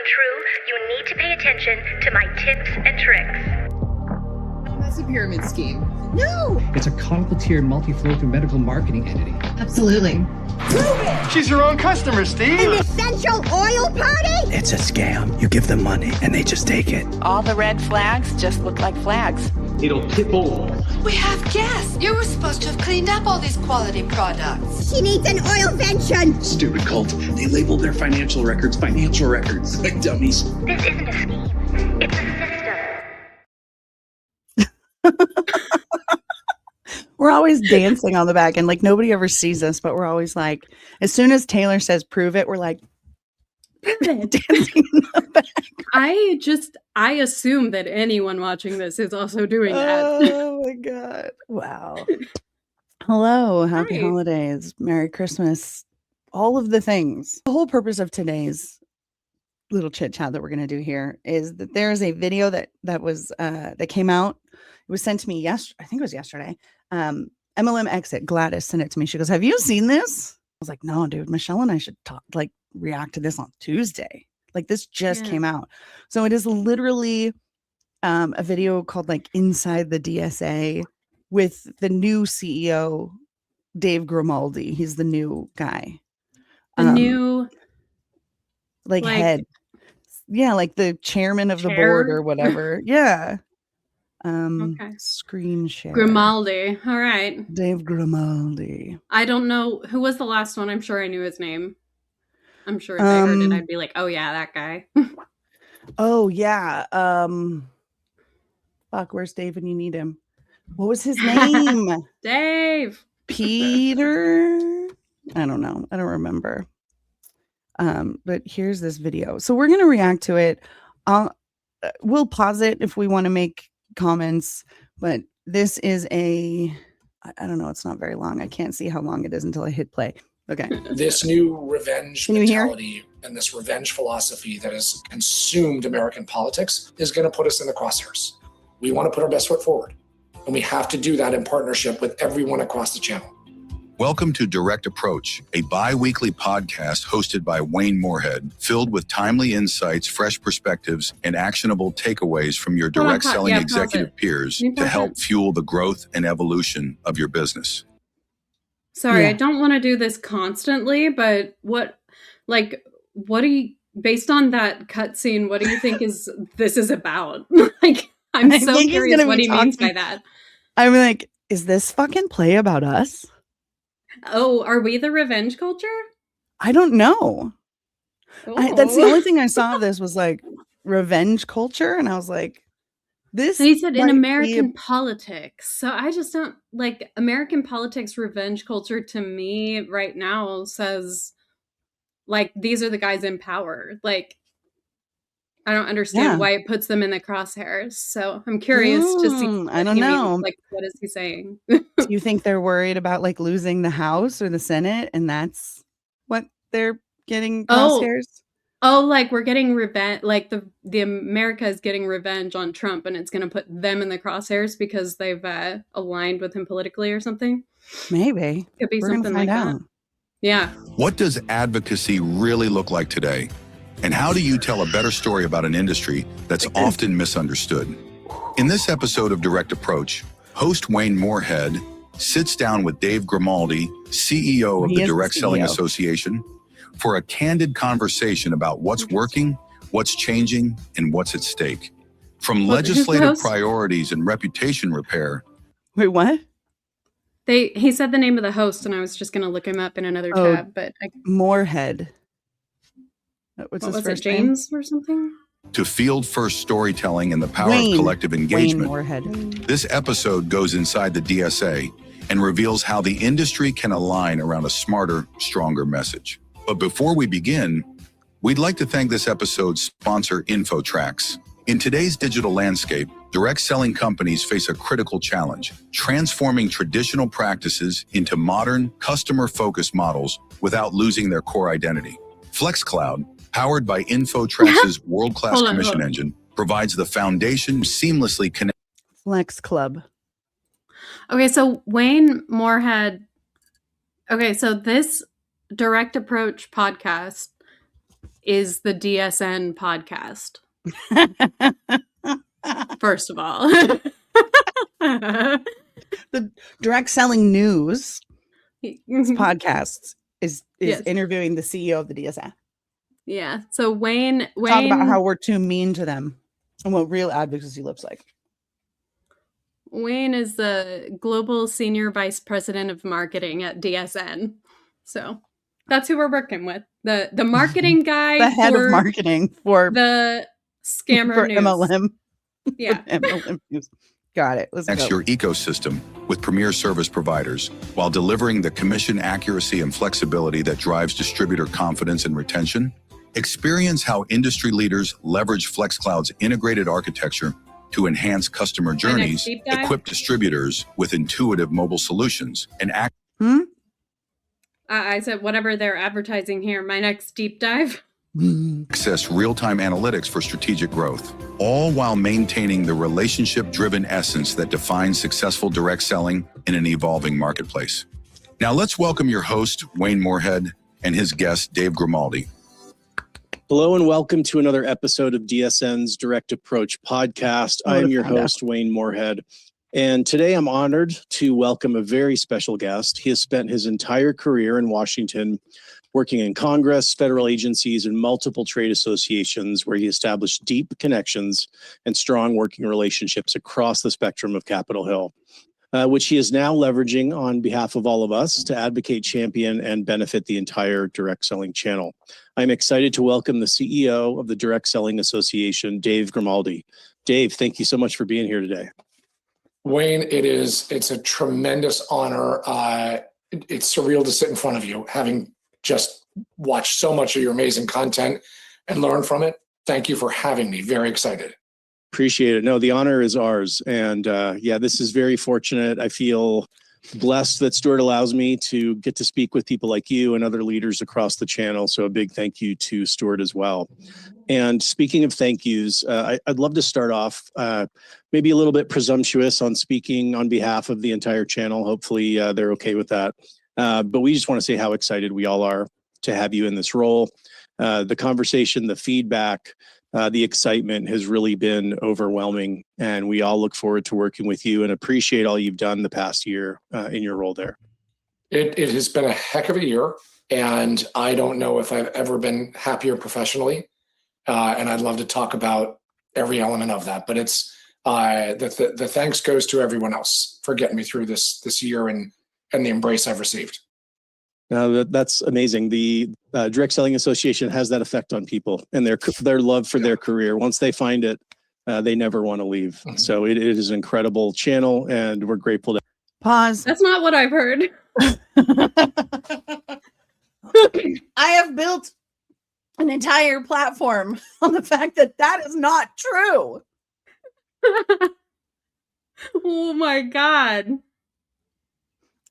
true, you need to pay attention to my tips and tricks. That's a pyramid scheme. No! It's a conical tiered multi-flow through medical marketing entity. Absolutely. Prove it! She's her own customer, Steve. An essential oil party? It's a scam. You give them money and they just take it. All the red flags just look like flags. It'll tip over. We have guests. You were supposed to have cleaned up all these quality products. She needs an oil vention. Stupid cult. They label their financial records like dummies. This isn't a scheme. It's a system. We're always dancing on the back end. Like nobody ever sees us, but we're always like, as soon as Taylor says prove it, we're like dancing in the back. I assume that anyone watching this is also doing that. Oh my God. Wow. Hello. Happy holidays. Merry Christmas. All of the things. The whole purpose of today's little chit chat that we're going to do here is that there is a video that came out. It was sent to me I think it was yesterday. MLM Exit, Gladys sent it to me. She goes, have you seen this? I was like, no, dude, Michelle and I should react to this on Tuesday. Like this just came out. So it is literally a video called like Inside the DSA with the new CEO, Dave Grimaldi. He's the new guy. The new head. Yeah, like the chairman of the board or whatever. Yeah. Okay. Screen share. Grimaldi. All right. Dave Grimaldi. I don't know who was the last one. I'm sure I knew his name. I'm sure if I heard it, I'd be like, oh yeah, that guy. Oh yeah. Fuck, where's Dave when you need him? What was his name? Dave. Peter. I don't know. I don't remember. But here's this video. So we're gonna react to it. We'll pause it if we want to make comments, but this is I don't know, it's not very long. I can't see how long it is until I hit play. Okay. This new revenge mentality and this revenge philosophy that has consumed American politics is going to put us in the crosshairs. We want to put our best foot forward, and we have to do that in partnership with everyone across the channel. Welcome to Direct Approach, a bi-weekly podcast hosted by Wayne Moorhead, filled with timely insights, fresh perspectives, and actionable takeaways from your direct selling executive peers to help fuel the growth and evolution of your business. Sorry, I don't want to do this constantly, but based on that cutscene, what do you think this is about? I'm so curious what he means by that. I'm like, is this fucking play about us? Oh, are we the revenge culture? I don't know. That's the only thing I saw of this was like revenge culture. And I was like, this. And he said in American politics. So I just don't like American politics revenge culture to me right now says like, these are the guys in power. Like, I don't understand why it puts them in the crosshairs. So I'm curious to see. I don't know. Like, what is he saying? Do you think they're worried about like losing the House or the Senate, and that's what they're getting crosshairs? Oh, like we're getting revenge. Like the America is getting revenge on Trump, and it's going to put them in the crosshairs because they've aligned with him politically or something. Maybe could be something like that. Yeah. What does advocacy really look like today? And how do you tell a better story about an industry that's often misunderstood? In this episode of Direct Approach, host Wayne Moorhead sits down with Dave Grimaldi, CEO of the Direct Selling Association, for a candid conversation about what's working, what's changing, and what's at stake. From legislative priorities and reputation repair. Wait, what? He said the name of the host, and I was just going to look him up in another tab. But Moorhead. What's his first name? James or something? To field first storytelling and the power of collective engagement. This episode goes inside the DSA and reveals how the industry can align around a smarter, stronger message. But before we begin, we'd like to thank this episode's sponsor, InfoTrax. In today's digital landscape, direct selling companies face a critical challenge, transforming traditional practices into modern, customer-focused models without losing their core identity. FlexCloud, powered by InfoTrax's world-class commission engine, provides the foundation to seamlessly connect. Flex Club. Okay, so Wayne Moorhead. Okay, so this Direct Approach podcast is the DSN podcast. First of all. The Direct Selling News podcast is Yes. interviewing the CEO of the DSA. Yeah. So Wayne talk about how we're too mean to them and what real advocacy looks like. Wayne is the global senior vice president of marketing at DSN. So that's who we're working with. The marketing guy, the head of marketing for the scammer for news. MLM. Yeah. MLM news. Got it. Let's Next, go. your ecosystem with premier service providers while delivering the commission accuracy and flexibility that drives distributor confidence and retention. Experience how industry leaders leverage FlexCloud's integrated architecture to enhance customer journeys, equip distributors with intuitive mobile solutions, and I said whatever they're advertising here. My next deep dive. access real-time analytics for strategic growth, all while maintaining the relationship-driven essence that defines successful direct selling in an evolving marketplace. Now let's welcome your host, Wayne Moorhead, and his guest, Dave Grimaldi. Hello and welcome to another episode of DSN's Direct Approach podcast. I am your host, Wayne Moorhead, and today I'm honored to welcome a very special guest. He has spent his entire career in Washington working in Congress, federal agencies, and multiple trade associations where he established deep connections and strong working relationships across the spectrum of Capitol Hill, which he is now leveraging on behalf of all of us to advocate, champion, and benefit the entire direct selling channel. I'm excited to welcome the CEO of the Direct Selling Association, Dave Grimaldi. Dave, thank you so much for being here today. Wayne, it's a tremendous honor. It's surreal to sit in front of you, having just watched so much of your amazing content and learn from it. Thank you for having me. Very excited. Appreciate it. No, the honor is ours. And this is very fortunate. I feel blessed that Stuart allows me to get to speak with people like you and other leaders across the channel. So a big thank you to Stuart as well. And speaking of thank yous, I'd love to start off maybe a little bit presumptuous on speaking on behalf of the entire channel. Hopefully they're okay with that. But we just want to say how excited we all are to have you in this role. The conversation, the feedback, the excitement has really been overwhelming, and we all look forward to working with you and appreciate all you've done the past year in your role there. It has been a heck of a year, and I don't know if I've ever been happier professionally. And I'd love to talk about every element of that, but it's the thanks goes to everyone else for getting me through this year and the embrace I've received. That's amazing. The Direct Selling Association has that effect on people and their love for their career. Once they find it, they never want to leave. Mm-hmm. So it is an incredible channel, and we're grateful to. Pause. That's not what I've heard. I have built an entire platform on the fact that is not true. Oh my God.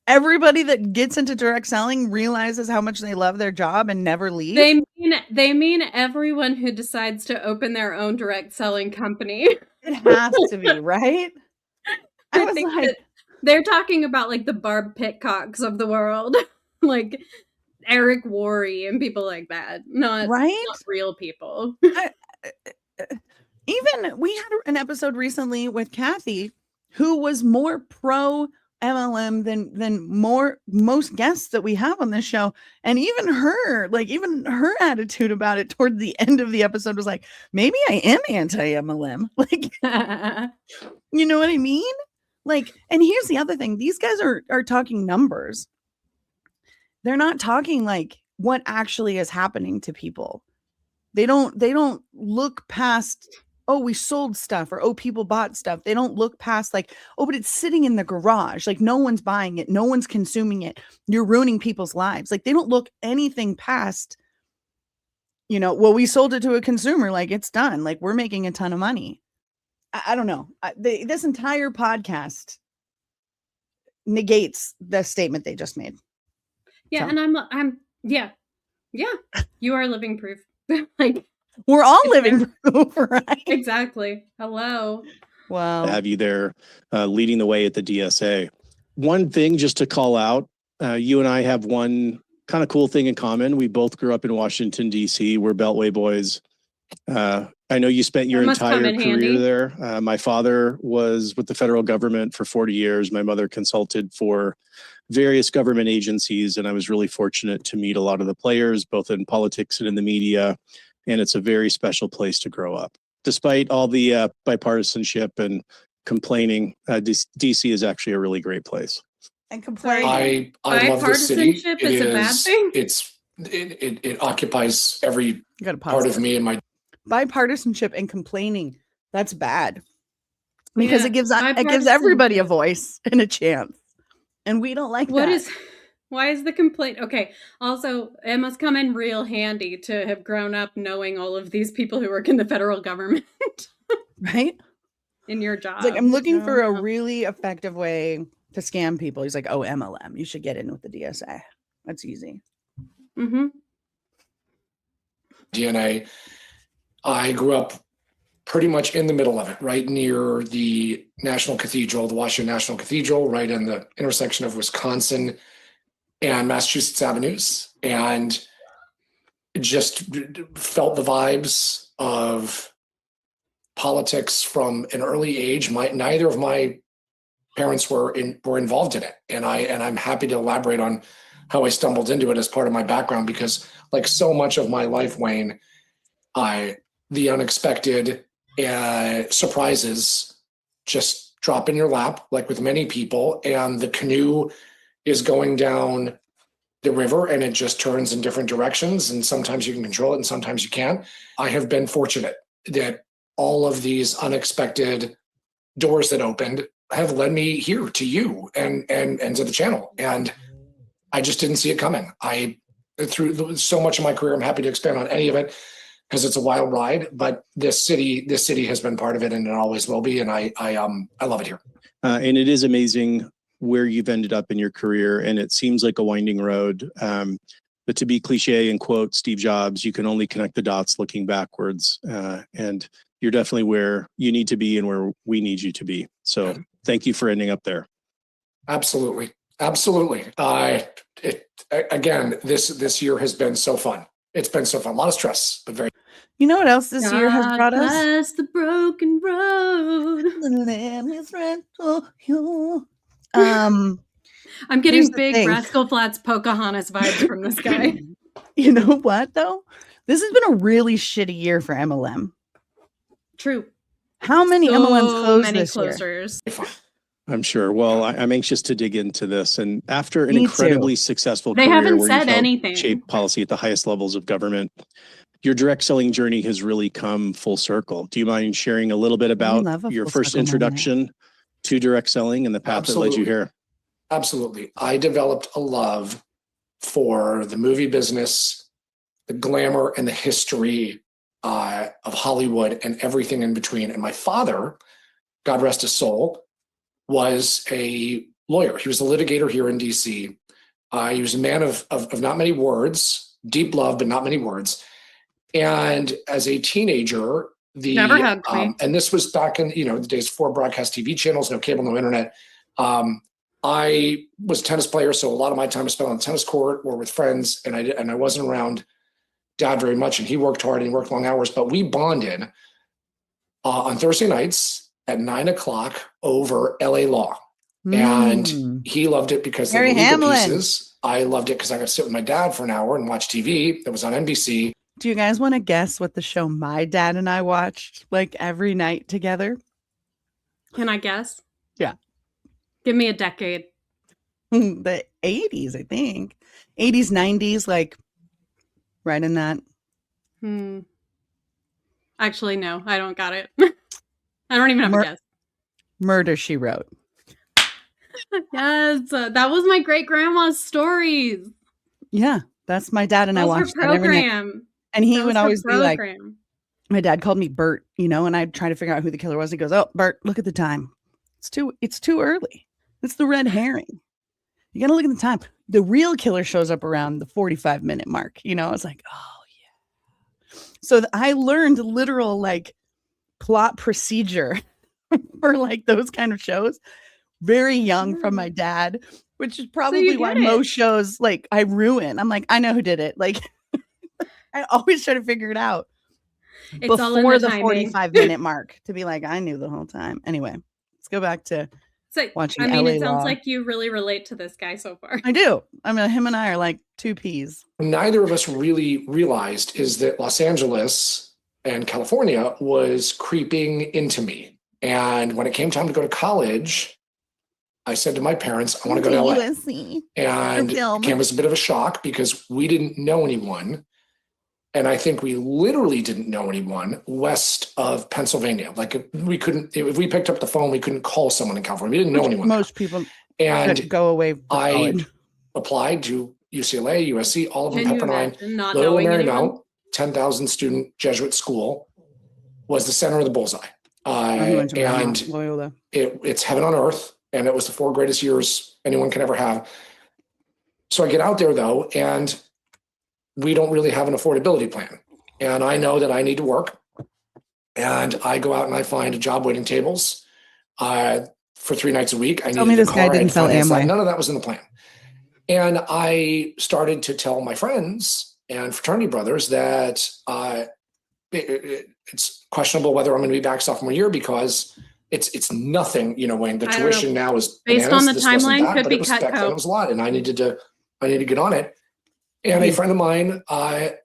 Everybody that gets into direct selling realizes how much they love their job and never leave. They mean everyone who decides to open their own direct selling company. It has to be, right? I think that they're talking about like the Barb Pitcocks of the world, like Eric Worre and people like that. Not real people. Even we had an episode recently with Kathy, who was more pro MLM than most guests that we have on this show. And even her attitude about it toward the end of the episode was like, maybe I am anti-MLM. Like, you know what I mean? Like, and here's the other thing. These guys are talking numbers. They're not talking like what actually is happening to people. They don't look past, oh, we sold stuff, or, oh, people bought stuff. They don't look past like, oh, but it's sitting in the garage. Like, no one's buying it. No one's consuming it. You're ruining people's lives. Like, they don't look anything past, well, we sold it to a consumer. Like, it's done. Like, we're making a ton of money. I don't know. This entire podcast negates the statement they just made. Yeah. So. And I'm yeah. You are living proof. Like, we're all living proof, right? Exactly. Hello. Wow. To have you there leading the way at the DSA. One thing just to call out, you and I have one kind of cool thing in common. We both grew up in Washington, D.C. We're Beltway boys. I know you spent your entire career there. My father was with the federal government for 40 years. My mother consulted for various government agencies, and I was really fortunate to meet a lot of the players, both in politics and in the media. And it's a very special place to grow up. Despite all the bipartisanship and complaining, DC is actually a really great place. And complaining. I love this city. Bipartisanship is a bad thing? It occupies every part of me and my... Bipartisanship and complaining, that's bad. Because it gives everybody a voice and a chance. And we don't like that. Why is the complaint? Okay. Also, it must come in real handy to have grown up knowing all of these people who work in the federal government. Right? In your job. It's like, I'm looking for a really effective way to scam people. He's like, oh, MLM. You should get in with the DSA. That's easy. Mm-hmm. DNA. I grew up pretty much in the middle of it, right near the National Cathedral, the Washington National Cathedral, right in the intersection of Wisconsin and Massachusetts Avenues, and just felt the vibes of politics from an early age. Neither of my parents were involved in it, and I'm happy to elaborate on how I stumbled into it as part of my background, because like so much of my life, Wayne, the unexpected surprises just drop in your lap, like with many people, and the canoe is going down the river and it just turns in different directions, and sometimes you can control it and sometimes you can't. I have been fortunate that all of these unexpected doors that opened have led me here to you and to the channel, and I just didn't see it coming. Through so much of my career, I'm happy to expand on any of it because it's a wild ride, but this city has been part of it, and it always will be, and I love it here. And it is amazing where you've ended up in your career, and it seems like a winding road. But to be cliche and quote Steve Jobs, you can only connect the dots looking backwards. And you're definitely where you need to be and where we need you to be. So thank you for ending up there. Absolutely. Again, this year has been so fun. It's been so fun. A lot of stress, but very... You know what else this year has brought us? Bless the broken road. I'm getting big Rascal Flatts Pocahontas vibes from this guy. You know what, though? This has been a really shitty year for MLM. True. How many MLMs closed this year? I'm sure. Well, I'm anxious to dig into this. And after an incredibly successful career where you helped shape policy at the highest levels of government, your direct selling journey has really come full circle. Do you mind sharing a little bit about your first introduction to direct selling and the path that led you here? Absolutely. I developed a love for the movie business, the glamour and the history of Hollywood and everything in between. And my father, God rest his soul, was a lawyer. He was a litigator here in DC. He was a man of not many words, deep love, but not many words. And as a teenager, Never hugged me. And this was back in the days before broadcast TV channels, no cable, no internet. I was a tennis player, so a lot of my time was spent on the tennis court or with friends, and I wasn't around Dad very much, and he worked hard and he worked long hours. But we bonded on Thursday nights at 9:00 over LA Law. And he loved it because of the legal pieces. I loved it because I got to sit with my dad for an hour and watch TV that was on NBC. Do you guys want to guess what the show my dad and I watched like every night together? Can I guess? Yeah. Give me a decade. The 80s, I think. 80s, 90s, like right in that. Actually, no, I don't got it. I don't even have a guess. Murder, She Wrote. Yes, that was my great grandma's stories. Yeah, that's my dad and I watched that every night. And he would always be like, my dad called me Bert, and I'd try to figure out who the killer was. He goes, "Oh, Bert, look at the time. It's too early. It's the red herring. You got to look at the time. The real killer shows up around the 45-minute mark." I was like, oh yeah. So I learned literal like plot procedure for like those kind of shows very young from my dad. which is probably why most shows like I ruin. I'm like, I know who did it. Like, I always try to figure it out before the 45-minute mark to be like, I knew the whole time. Anyway, let's go back to watching. It sounds like you really relate to this guy so far. I do. I mean, him and I are like two peas. Neither of us really realized is that Los Angeles and California was creeping into me. And when it came time to go to college, I said to my parents, I want to go to LA. USC. And it came as a bit of a shock because we didn't know anyone. And I think we literally didn't know anyone west of Pennsylvania. Like we couldn't, if we picked up the phone, we couldn't call someone in California. We didn't know anyone. Most people go away. I applied to UCLA, USC, all of them, Pepperdine, Little Marymount, 10,000 student Jesuit school, was the center of the bullseye. And it's heaven on earth. And it was the 4 greatest years anyone can ever have. So I get out there though, and we don't really have an affordability plan. And I know that I need to work. And I go out and I find a job waiting tables for 3 nights a week. I Tell me this guy didn't sell Amway. None of that was in the plan. And I started to tell my friends and fraternity brothers that it's questionable whether I'm going to be back sophomore year because it's nothing, Wayne. The tuition now is based on the timeline could be Cutco. It was a lot, and I need to get on it. And a friend of mine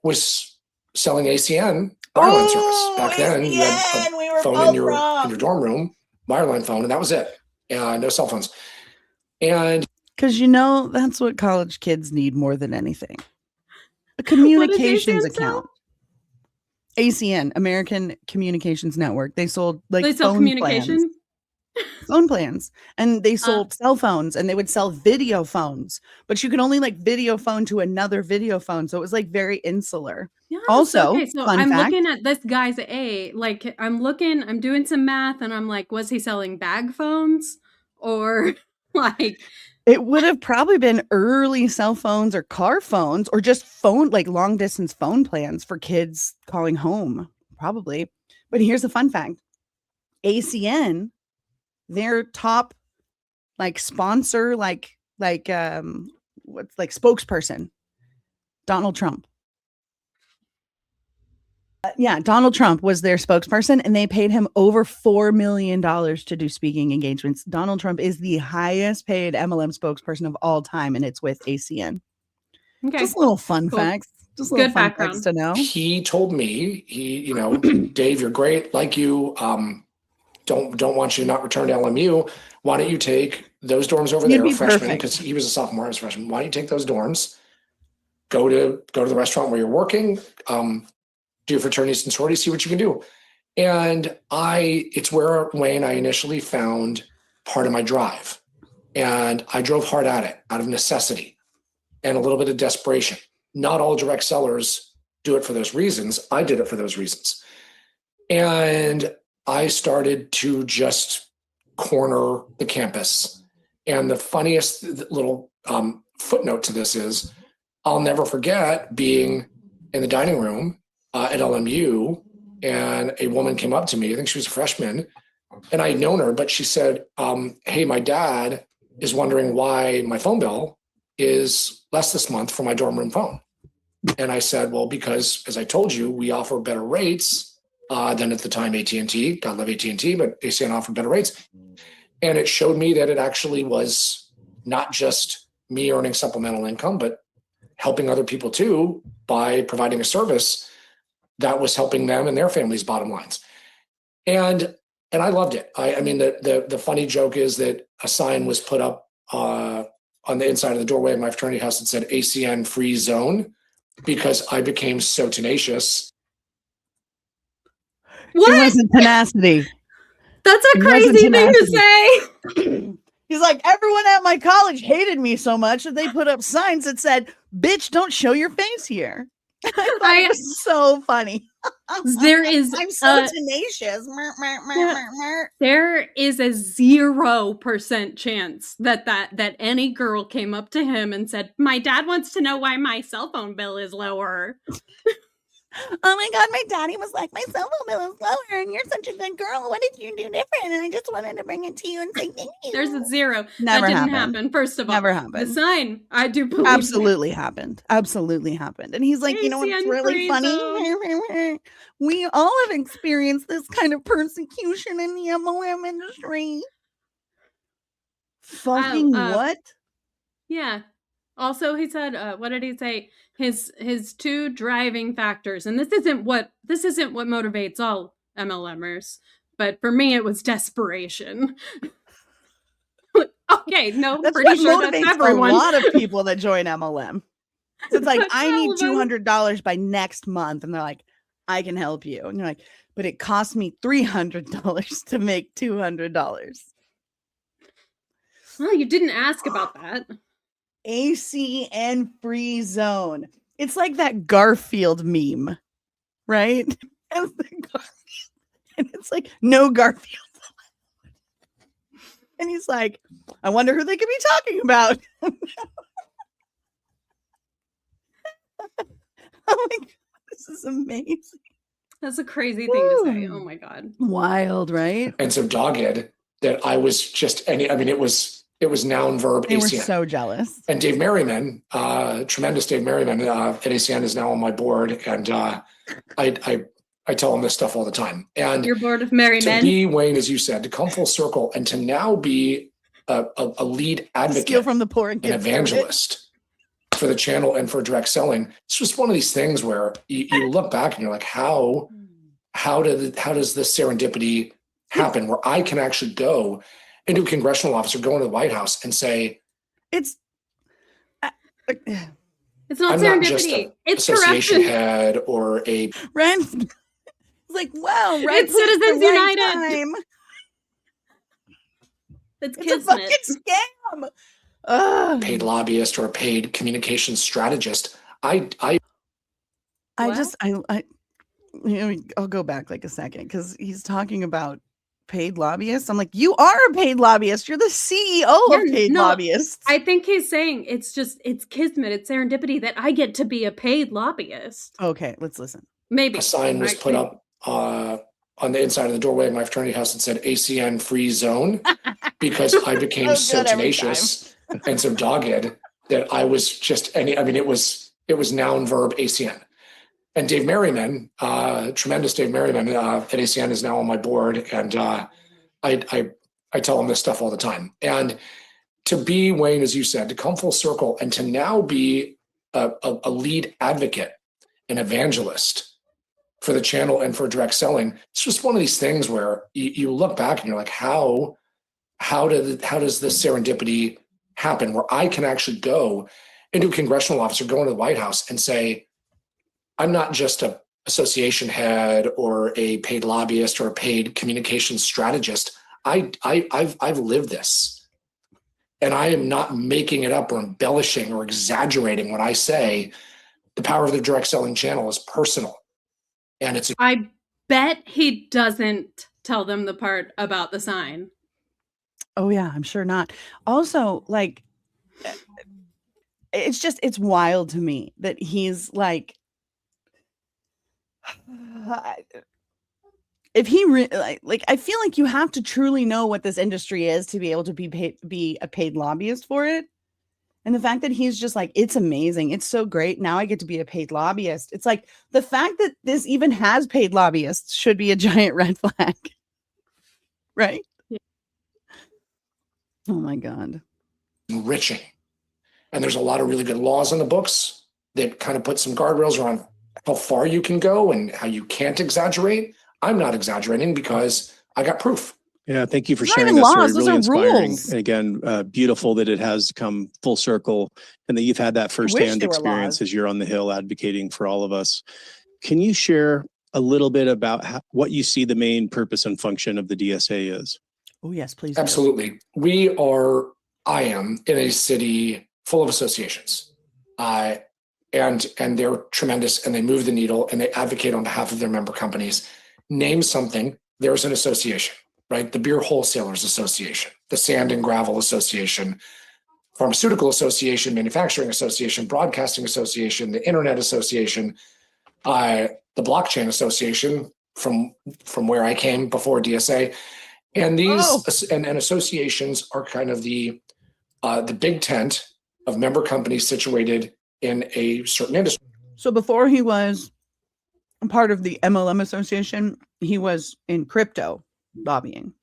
was selling ACN wireline service back then. You had a phone in your dorm room, wireline phone, and that was it. No cell phones. And because that's what college kids need more than anything. A communications account. ACN, American Communications Network. They sold phone plans, and they sold cell phones, and they would sell video phones, but you could only video phone to another video phone. So it was very insular. Yes, also, okay, so I'm looking at this guy's I'm doing some math, and I'm like, was he selling bag phones or It would have probably been early cell phones or car phones or just phone, long distance phone plans for kids calling home, probably. But here's a fun fact. ACN, their top sponsor, spokesperson, Donald Trump. Donald Trump was their spokesperson, and they paid him over $4 million to do speaking engagements. Donald Trump is the highest paid MLM spokesperson of all time, and it's with ACN. Okay. Just little fun facts. Just little fun facts to know. He told me, Dave, you're great. Like you, don't want you to not return to LMU. Why don't you take those dorms over there, freshman, because he was a sophomore, I was a freshman. Why don't you take those dorms, go to the restaurant where you're working, do your fraternities and sororities, see what you can do. And it's where, Wayne, I initially found part of my drive. And I drove hard at it out of necessity and a little bit of desperation. Not all direct sellers do it for those reasons. I did it for those reasons. And I started to just corner the campus. And the funniest little footnote to this is I'll never forget being in the dining room at LMU, and a woman came up to me. I think she was a freshman, and I had known her, but she said, hey, my dad is wondering why my phone bill is less this month for my dorm room phone. And I said, well, because as I told you, we offer better rates than at the time AT&T. God love AT&T, but ACN offered better rates. And it showed me that it actually was not just me earning supplemental income, but helping other people too by providing a service that was helping them and their families' bottom lines. And I loved it. I mean, the funny joke is that a sign was put up on the inside of the doorway of my fraternity house that said ACN free zone, because I became so tenacious. What? It wasn't tenacity. That's a crazy thing to say. He's like, everyone at my college hated me so much that they put up signs that said, bitch, don't show your face here. I was so funny. There is I'm so tenacious. There is a 0% chance that any girl came up to him and said, my dad wants to know why my cell phone bill is lower. Oh my God, my daddy was like, my cell phone bill is lower and you're such a good girl. What did you do different? And I just wanted to bring it to you and say thank you. There's a zero. Never that didn't happened. happen. First of all, Never happened. The sign, I do believe absolutely happened. Absolutely happened. And he's like, you know what's really funny? We all have experienced this kind of persecution in the MLM industry. Fucking what? Yeah. Also, he said, what did he say? His two driving factors, and this isn't what motivates all MLMers, but for me, it was desperation. Okay, no, that's pretty what sure motivates that's everyone. A lot of people that join MLM. So it's like, I need $200 by next month, and they're like, I can help you, and you're like, but it cost me $300 to make $200. Well, you didn't ask about that. ACN free zone. It's like that Garfield meme, right? And it's like no Garfield. And he's like, I wonder who they could be talking about. Oh my God, this is amazing. That's a crazy thing to say. Oh my God. Wild, right? And so dogged that I was just it was noun, verb, they ACN. Were so jealous. And Dave Merriman, tremendous Dave Merriman at ACN is now on my board. And I tell him this stuff all the time. And your board of Merriman. To be, Wayne, as you said, to come full circle and to now be a lead advocate, steal from the poor and an evangelist for the channel and for direct selling. It's just one of these things where you look back and you're like, how does this serendipity happen where I can actually go into a congressional office or go into the White House and say, it's not I'm serendipity. Not just an it's association corruption. head or a It's like, wow, right? It's Citizens right United. Time. It's a fucking scam. Paid lobbyist or a paid communications strategist. I'll go back like a second because he's talking about paid lobbyists. I'm like, you are a paid lobbyist. You're the CEO of paid lobbyists. I think he's saying it's kismet, it's serendipity that I get to be a paid lobbyist. Okay, let's listen. Maybe a sign was put up on the inside of the doorway of my fraternity house that said ACN free zone because I became so tenacious and so dogged that I was just it was noun, verb, ACN. And Dave Merriman, tremendous Dave Merriman at ACN is now on my board. And I tell him this stuff all the time. And to be, Wayne, as you said, to come full circle and to now be a lead advocate, an evangelist for the channel and for direct selling, it's just one of these things where you look back and you're like, how does this serendipity happen where I can actually go into a congressional office or go into the White House and say, I'm not just an association head or a paid lobbyist or a paid communications strategist. I've lived this, and I am not making it up or embellishing or exaggerating when I say the power of the direct selling channel is personal, and it's. I bet he doesn't tell them the part about the sign. Oh yeah, I'm sure not. Also, like, it's wild to me that he's like. If he like, I feel like you have to truly know what this industry is to be able to be a paid lobbyist for it. And the fact that he's just like, it's amazing. It's so great. Now I get to be a paid lobbyist. It's like the fact that this even has paid lobbyists should be a giant red flag. Right? Yeah. Oh my God. Enriching. And there's a lot of really good laws in the books that kind of put some guardrails around how far you can go and how you can't exaggerate. I'm not exaggerating because I got proof. Yeah, thank you for sharing that story. Really inspiring. And again, beautiful that it has come full circle and that you've had that firsthand experience as you're on the Hill advocating for all of us. Can you share a little bit about what you see the main purpose and function of the DSA is? Oh, yes, please. Absolutely. I am in a city full of associations. And they're tremendous and they move the needle and they advocate on behalf of their member companies. Name something, there's an association, right? The Beer Wholesalers Association, the Sand and Gravel Association, Pharmaceutical Association, Manufacturing Association, Broadcasting Association, the Internet Association. the Blockchain Association from where I came before DSA. And these and associations are kind of the big tent of member companies situated in a certain industry. So before he was part of the MLM Association, he was in crypto lobbying.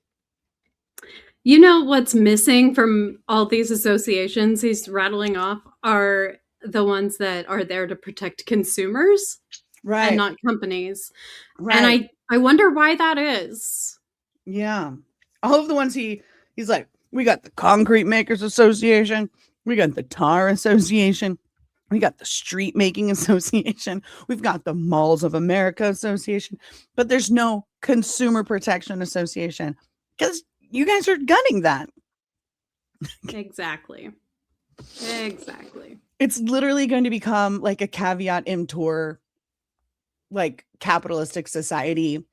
You know what's missing from all these associations he's rattling off are the ones that are there to protect consumers, right, and not companies. Right. And I wonder why that is. Yeah. All of the ones he's like, we got the Concrete Makers Association, we got the Tar Association, we got the Street Making Association, we've got the Malls of America Association, but there's no Consumer Protection Association because you guys are gunning that. Exactly. It's literally going to become like a caveat emptor, like capitalistic society.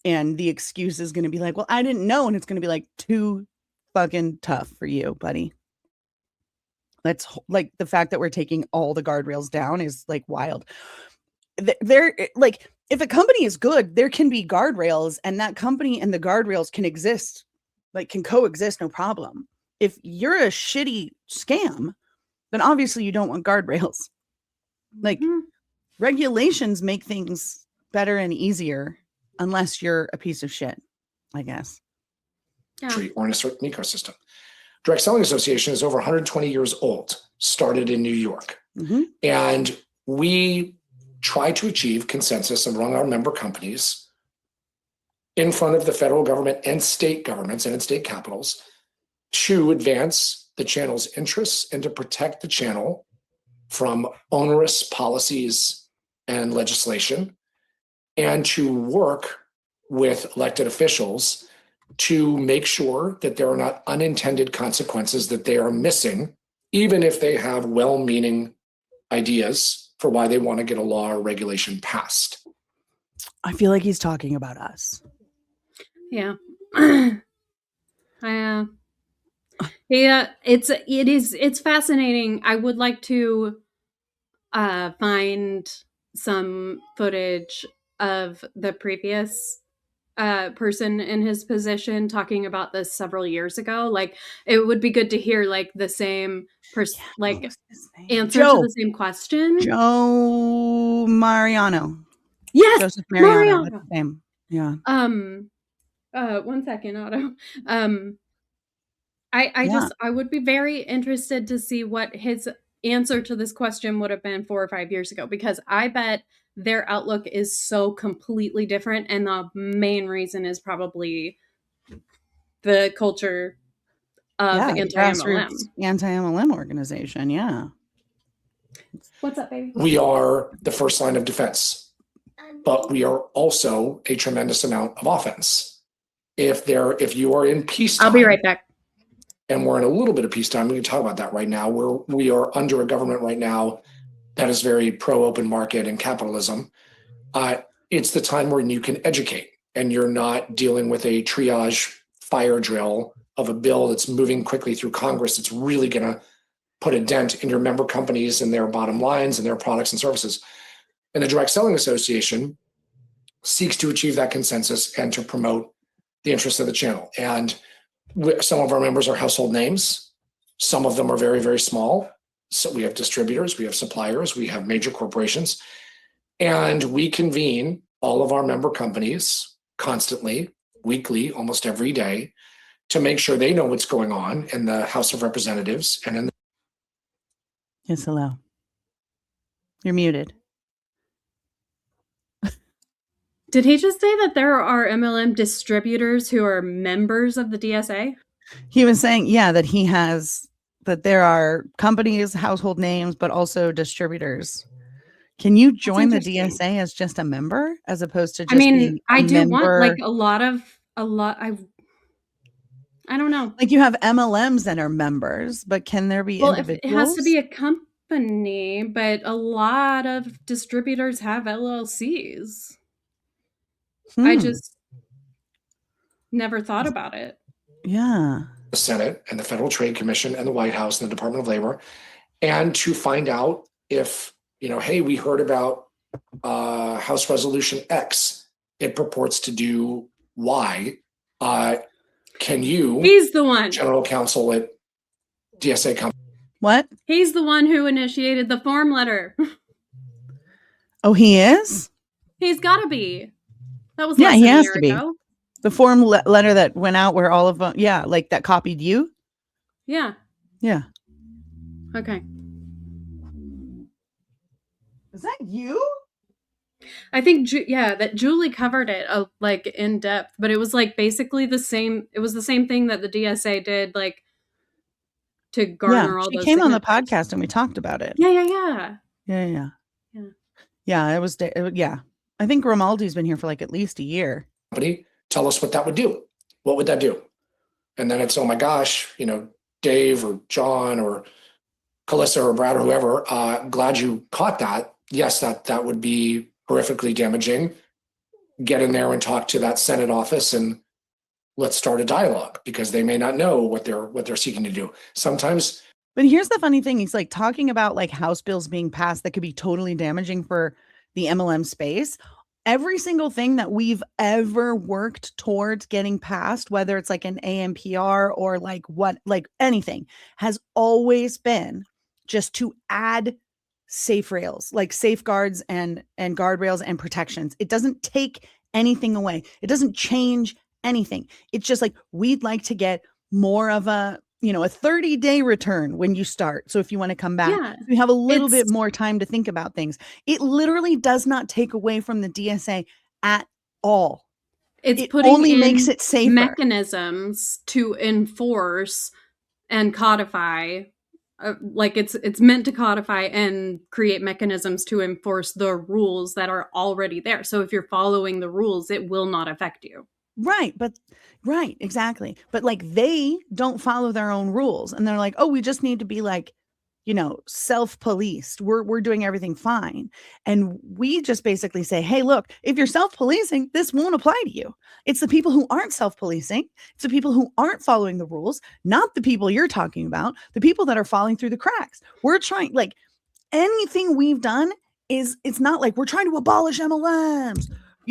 And the excuse is going to be like, well, I didn't know. And it's going to be like too fucking tough for you, buddy. That's like the fact that we're taking all the guardrails down is like wild. They're like, if a company is good, there can be guardrails, and that company and the guardrails can exist, like can coexist, no problem. If you're a shitty scam, then obviously you don't want guardrails. Like regulations make things better and easier. Unless you're a piece of shit, I guess. Yeah. Or in a certain ecosystem. Direct Selling Association is over 120 years old, started in New York. Mm-hmm. And we try to achieve consensus among our member companies in front of the federal government and state governments and in state capitals to advance the channel's interests and to protect the channel from onerous policies and legislation, and to work with elected officials to make sure that there are not unintended consequences that they are missing, even if they have well-meaning ideas for why they want to get a law or regulation passed. I feel like he's talking about us. Yeah. It's fascinating. I would like to find some footage of the previous person in his position talking about this several years ago. Like, it would be good to hear like the same answer to the same question. Joe Mariano. Yes, Joseph Mariano. That's his name. Yeah. 1 second, Otto. I would be very interested to see what his answer to this question would have been 4 or 5 years ago, because I bet their outlook is so completely different, and the main reason is probably the culture of anti-MLM organization. Yeah. What's up, baby? We are the first line of defense, but we are also a tremendous amount of offense. If you are in peacetime, I'll be right back. And we're in a little bit of peacetime, we can talk about that right now. We are under a government right now that is very pro-open market and capitalism. It's the time where you can educate, and you're not dealing with a triage fire drill of a bill that's moving quickly through Congress. It's really going to put a dent in your member companies and their bottom lines and their products and services. And the Direct Selling Association seeks to achieve that consensus and to promote the interests of the channel. And some of our members are household names. Some of them are very, very small. So we have distributors, we have suppliers, we have major corporations, and we convene all of our member companies constantly, weekly, almost every day, to make sure they know what's going on in the House of Representatives and in the— Yes, hello. You're muted. Did he just say that there are MLM distributors who are members of the DSA? He was saying, yeah, that there are companies, household names, but also distribusters. Can you join the DSA as just a member, as opposed to just I do want like a lot. I don't know. Like, you have MLMs that are members, but can there be individuals? It has to be a company, but a lot of distributors have LLCs. I just never thought about it. Yeah. The Senate and the Federal Trade Commission and the White House and the Department of Labor, and to find out if, hey, we heard about House Resolution X. It purports to do Y. Can you? He's the one. General Counsel at DSA company. What? He's the one who initiated the form letter. Oh, he is? He's got to be. That was yeah, less he than a has year to be. ago. The form letter that went out where all of them, yeah, like that copied you? Yeah. Yeah. Okay. Is that you? I think, that Julie covered it like in depth, but it was like basically the same. It was the same thing that the DSA did, like to garner all those. She came on the signatures. podcast and we talked about it. Yeah. Yeah, it was. Yeah, I think Grimaldi's been here for like at least a year. Tell us what that would do. What would that do? And then it's, oh my gosh, Dave or John or Calissa or Brad or whoever. Glad you caught that. Yes, that would be horrifically damaging. Get in there and talk to that Senate office and let's start a dialogue, because they may not know what they're seeking to do. Sometimes. But here's the funny thing. He's like talking about like House bills being passed that could be totally damaging for the MLM space. Every single thing that we've ever worked towards getting passed, whether it's like an ANPR or like anything, has always been just to add safe rails, like safeguards and guardrails and protections. It doesn't take anything away. It doesn't change anything. It's just like, we'd like to get more of a 30-day return when you start. So if you want to come back, you have a little bit more time to think about things. It literally does not take away from the DSA at all. It only makes it safer. Mechanisms to enforce and codify. Like it's meant to codify and create mechanisms to enforce the rules that are already there. So if you're following the rules, it will not affect you. Right, exactly. But like, they don't follow their own rules, and they're like, oh, we just need to be like, self-policed. We're doing everything fine. And we just basically say, hey, look, if you're self-policing, this won't apply to you. It's the people who aren't self-policing. It's the people who aren't following the rules, not the people you're talking about, the people that are falling through the cracks. We're trying, like, anything we've done it's not like we're trying to abolish MLMs,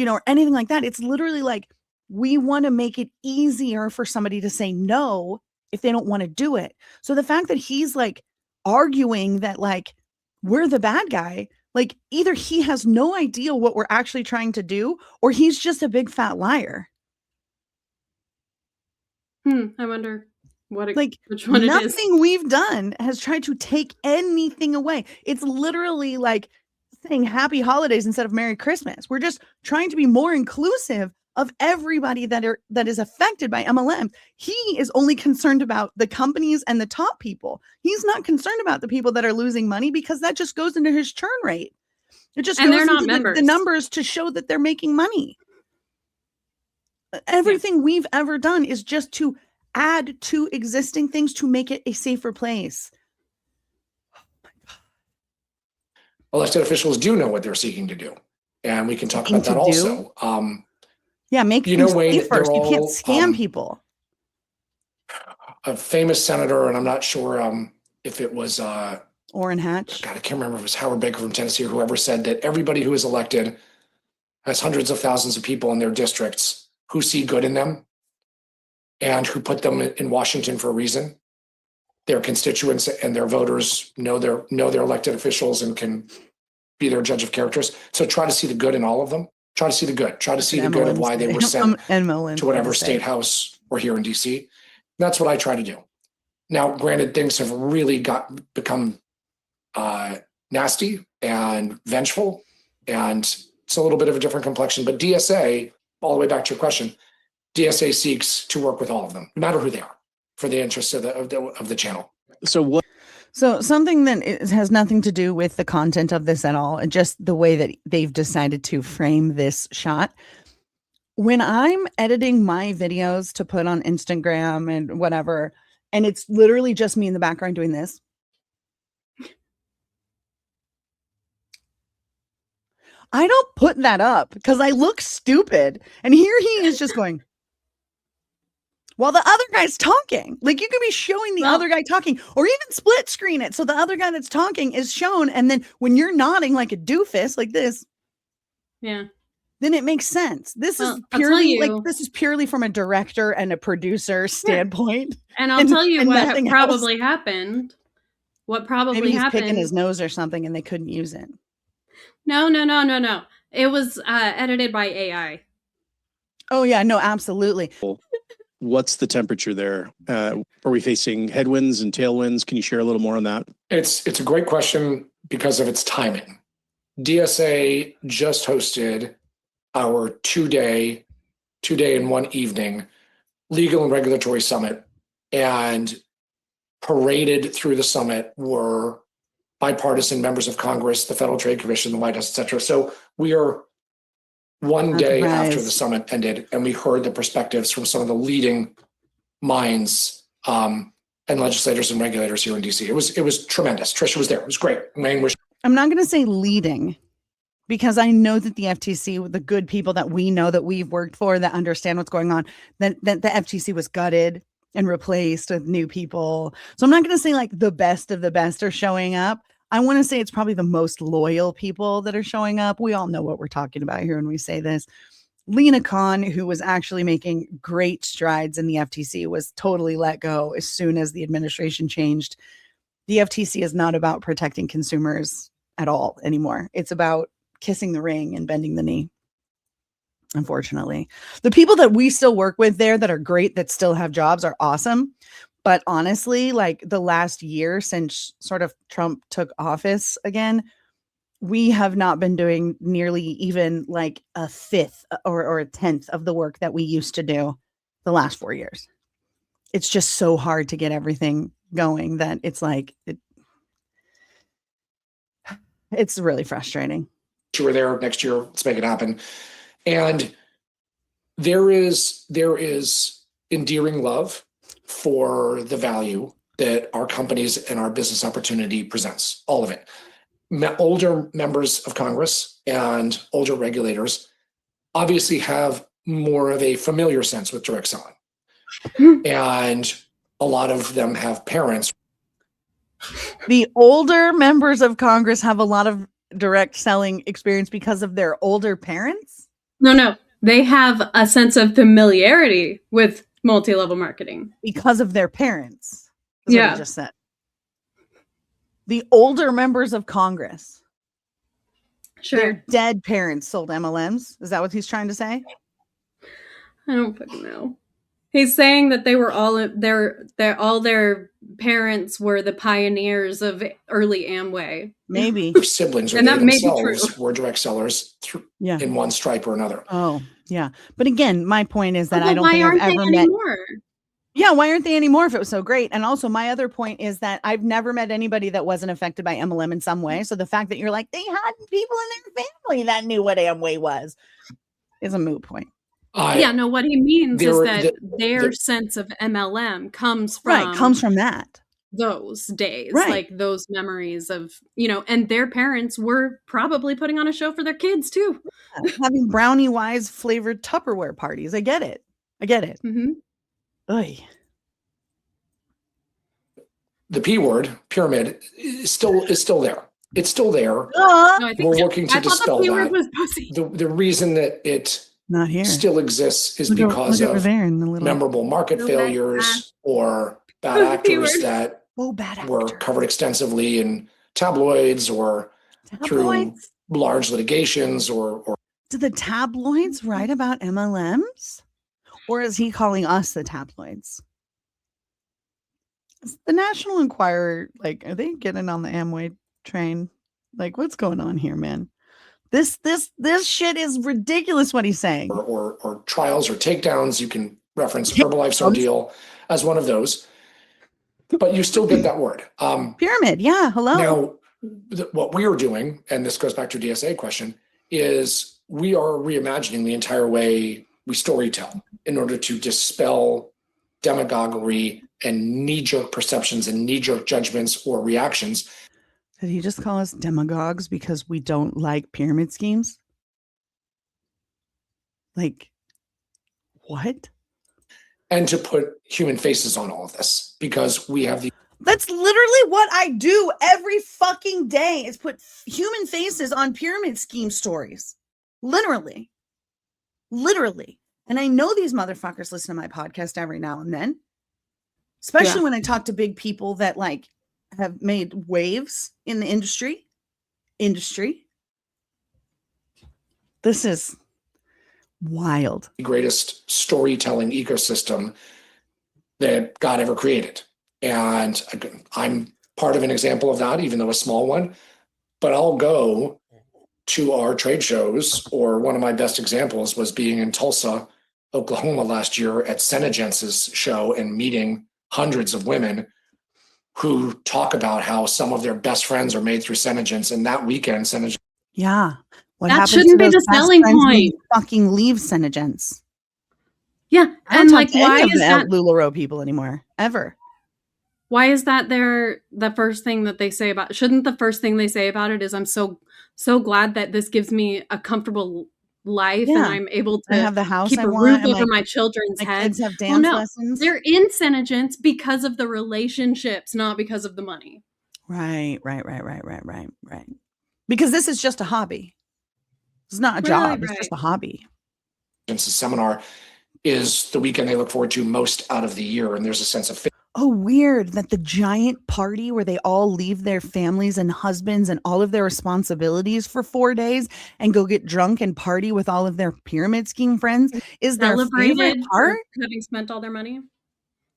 or anything like that. It's literally like, we want to make it easier for somebody to say no if they don't want to do it. So the fact that he's like arguing that like we're the bad guy, like either he has no idea what we're actually trying to do, or he's just a big fat liar. I wonder which one it is. Nothing we've done has tried to take anything away. It's literally like saying happy holidays instead of Merry Christmas. We're just trying to be more inclusive of everybody that is affected by MLM. He is only concerned about the companies and the top people. He's not concerned about the people that are losing money, because that just goes into his churn rate. It just goes into the numbers to show that they're making money. Everything we've ever done is just to add to existing things to make it a safer place. Elected officials do know what they're seeking to do, and we can talk about that also. Make things safer. You can't scam people. A famous senator, and I'm not sure if it was Orrin Hatch. God, I can't remember if it was Howard Baker from Tennessee or whoever, said that everybody who is elected has hundreds of thousands of people in their districts who see good in them and who put them in Washington for a reason. Their constituents and their voters know their elected officials and can be their judge of characters. So try to see the good in all of them. Try to see the good. Try to see the good of why they were sent to whatever state house or here in DC. That's what I try to do. Now, granted, things have really become nasty and vengeful, and it's a little bit of a different complexion. But DSA, all the way back to your question, DSA seeks to work with all of them, no matter who they are, for the interests of the channel. So something that has nothing to do with the content of this at all, and just the way that they've decided to frame this shot. When I'm editing my videos to put on Instagram and whatever, and it's literally just me in the background doing this. I don't put that up because I look stupid. And here he is just going, while the other guy's talking. Like, you could be showing the other guy talking, or even split screen it so the other guy that's talking is shown, and then when you're nodding like a doofus like this, then it makes sense. This is purely from a director and a producer standpoint. And I'll tell you what probably happened. What probably Maybe he's happened? Picking his nose or something, and they couldn't use it. No. It was edited by AI. Oh yeah, no, absolutely. What's the temperature there? Are we facing headwinds and tailwinds? Can you share a little more on that? It's a great question because of its timing. DSA just hosted our two-day and one evening legal and regulatory summit, and paraded through the summit were bipartisan members of Congress, the Federal Trade Commission, the White House, et cetera. So we are one day after the summit ended, and we heard the perspectives from some of the leading minds and legislators and regulators here in DC. It was tremendous. Trisha was there. It was great. I'm not going to say leading, because I know that the FTC, the good people that we know that we've worked for that understand what's going on, that the FTC was gutted and replaced with new people. So I'm not going to say like the best of the best are showing up. I want to say it's probably the most loyal people that are showing up. We all know what we're talking about here when we say this. Lena Khan, who was actually making great strides in the FTC, was totally let go as soon as the administration changed. The FTC is not about protecting consumers at all anymore. It's about kissing the ring and bending the knee. Unfortunately, the people that we still work with there that are great, that still have jobs, are awesome. But honestly, like the last year since sort of Trump took office again, we have not been doing nearly even like a fifth or a tenth of the work that we used to do the last 4 years. It's just so hard to get everything going that it's like, it's really frustrating. You were there next year. Let's make it happen. And there is endearing love for the value that our companies and our business opportunity presents, all of it. Older members of Congress and older regulators obviously have more of a familiar sense with direct selling. And a lot of them have parents. The older members of Congress have a lot of direct selling experience because of their older parents? No. They have a sense of familiarity with multi-level marketing. Because of their parents. That's what I just said. The older members of Congress. Sure. Their dead parents sold MLMs. Is that what he's trying to say? I don't fucking know. He's saying that they were all their parents were the pioneers of early Amway. Maybe. Their siblings or and they that may be themselves true. were direct sellers in one stripe or another. Oh, yeah. But again, my point is that I don't why think aren't I've they ever met. anymore? Yeah, why aren't they anymore if it was so great? And also my other point is that I've never met anybody that wasn't affected by MLM in some way. So the fact that you're like, they had people in their family that knew what Amway was is a moot point. What he means is that their sense of MLM comes from that. Those days, Right. like those memories of, and their parents were probably putting on a show for their kids too. Having brownie wise flavored Tupperware parties. I get it. Mm-hmm. Oy. The P word, pyramid, is still there. It's still there. We're working to dispel that. The reason that it not here still exists is because of memorable market failures or bad actors that were covered extensively in tabloids or through large litigations or do the tabloids write about MLMs? Or is he calling us the tabloids? Is the National Enquirer, like, are they getting on the Amway train? Like, what's going on here, man? This shit is ridiculous what he's saying. Or trials or takedowns. You can reference Herbalife's ordeal as one of those. But you still get that word. Pyramid, yeah, hello. Now, what we are doing, and this goes back to your DSA question, is we are reimagining the entire way we storytell in order to dispel demagoguery and knee-jerk perceptions and knee-jerk judgments or reactions. Did he just call us demagogues because we don't like pyramid schemes? Like, what? and to put human faces on all of this, because we have the. That's literally what I do every fucking day, is put human faces on pyramid scheme stories. Literally. And I know these motherfuckers listen to my podcast every now and then, especially when I talk to big people that like have made waves in the industry. This is wild. The greatest storytelling ecosystem that God ever created. And I'm part of an example of that, even though a small one. But I'll go to our trade shows, or one of my best examples was being in Tulsa, Oklahoma last year at Senegens's show and meeting hundreds of women who talk about how some of their best friends are made through Senegens. And that weekend, Senegens. Yeah. What that happens shouldn't to be those the selling best friends when point. you fucking leave Senegens? Yeah. I don't And talk like, to why any of is the that LuLaRoe people anymore, ever. why is that the first thing that they say about, shouldn't the first thing they say about it is, I'm so glad that this gives me a comfortable life and I'm able I to have the house keep I a want, roof and over my children's my heads. kids have Well, dance no, lessons. they're in Senegens because of the relationships, not because of the money. Right. Because this is just a hobby. It's not a job. It's just a hobby. The seminar is the weekend they look forward to most out of the year. And there's a sense of. Oh, weird that the giant party where they all leave their families and husbands and all of their responsibilities for 4 days and go get drunk and party with all of their pyramid scheme friends is their favorite part. Having spent all their money.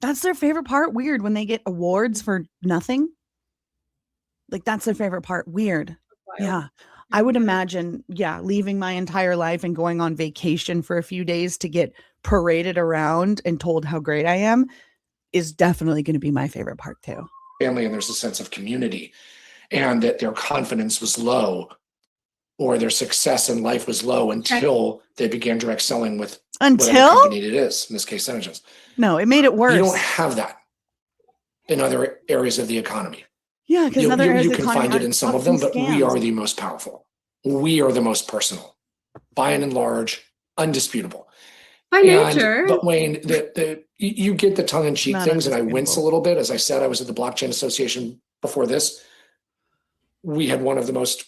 That's their favorite part. Weird when they get awards for nothing. Like, that's their favorite part. Weird. Yeah. I would imagine, leaving my entire life and going on vacation for a few days to get paraded around and told how great I am is definitely going to be my favorite part too. Family, and there's a sense of community, and that their confidence was low or their success in life was low until they began direct selling with whatever company it is, in this case, Senegens. No, it made it worse. You don't have that in other areas of the economy. Yeah, because you can find it in some of them, but we are the most powerful. We are the most personal, by and large, undisputable. By nature. But Wayne, you get the tongue-in-cheek things, and I wince a little bit. As I said, I was at the Blockchain Association before this. We had one of the most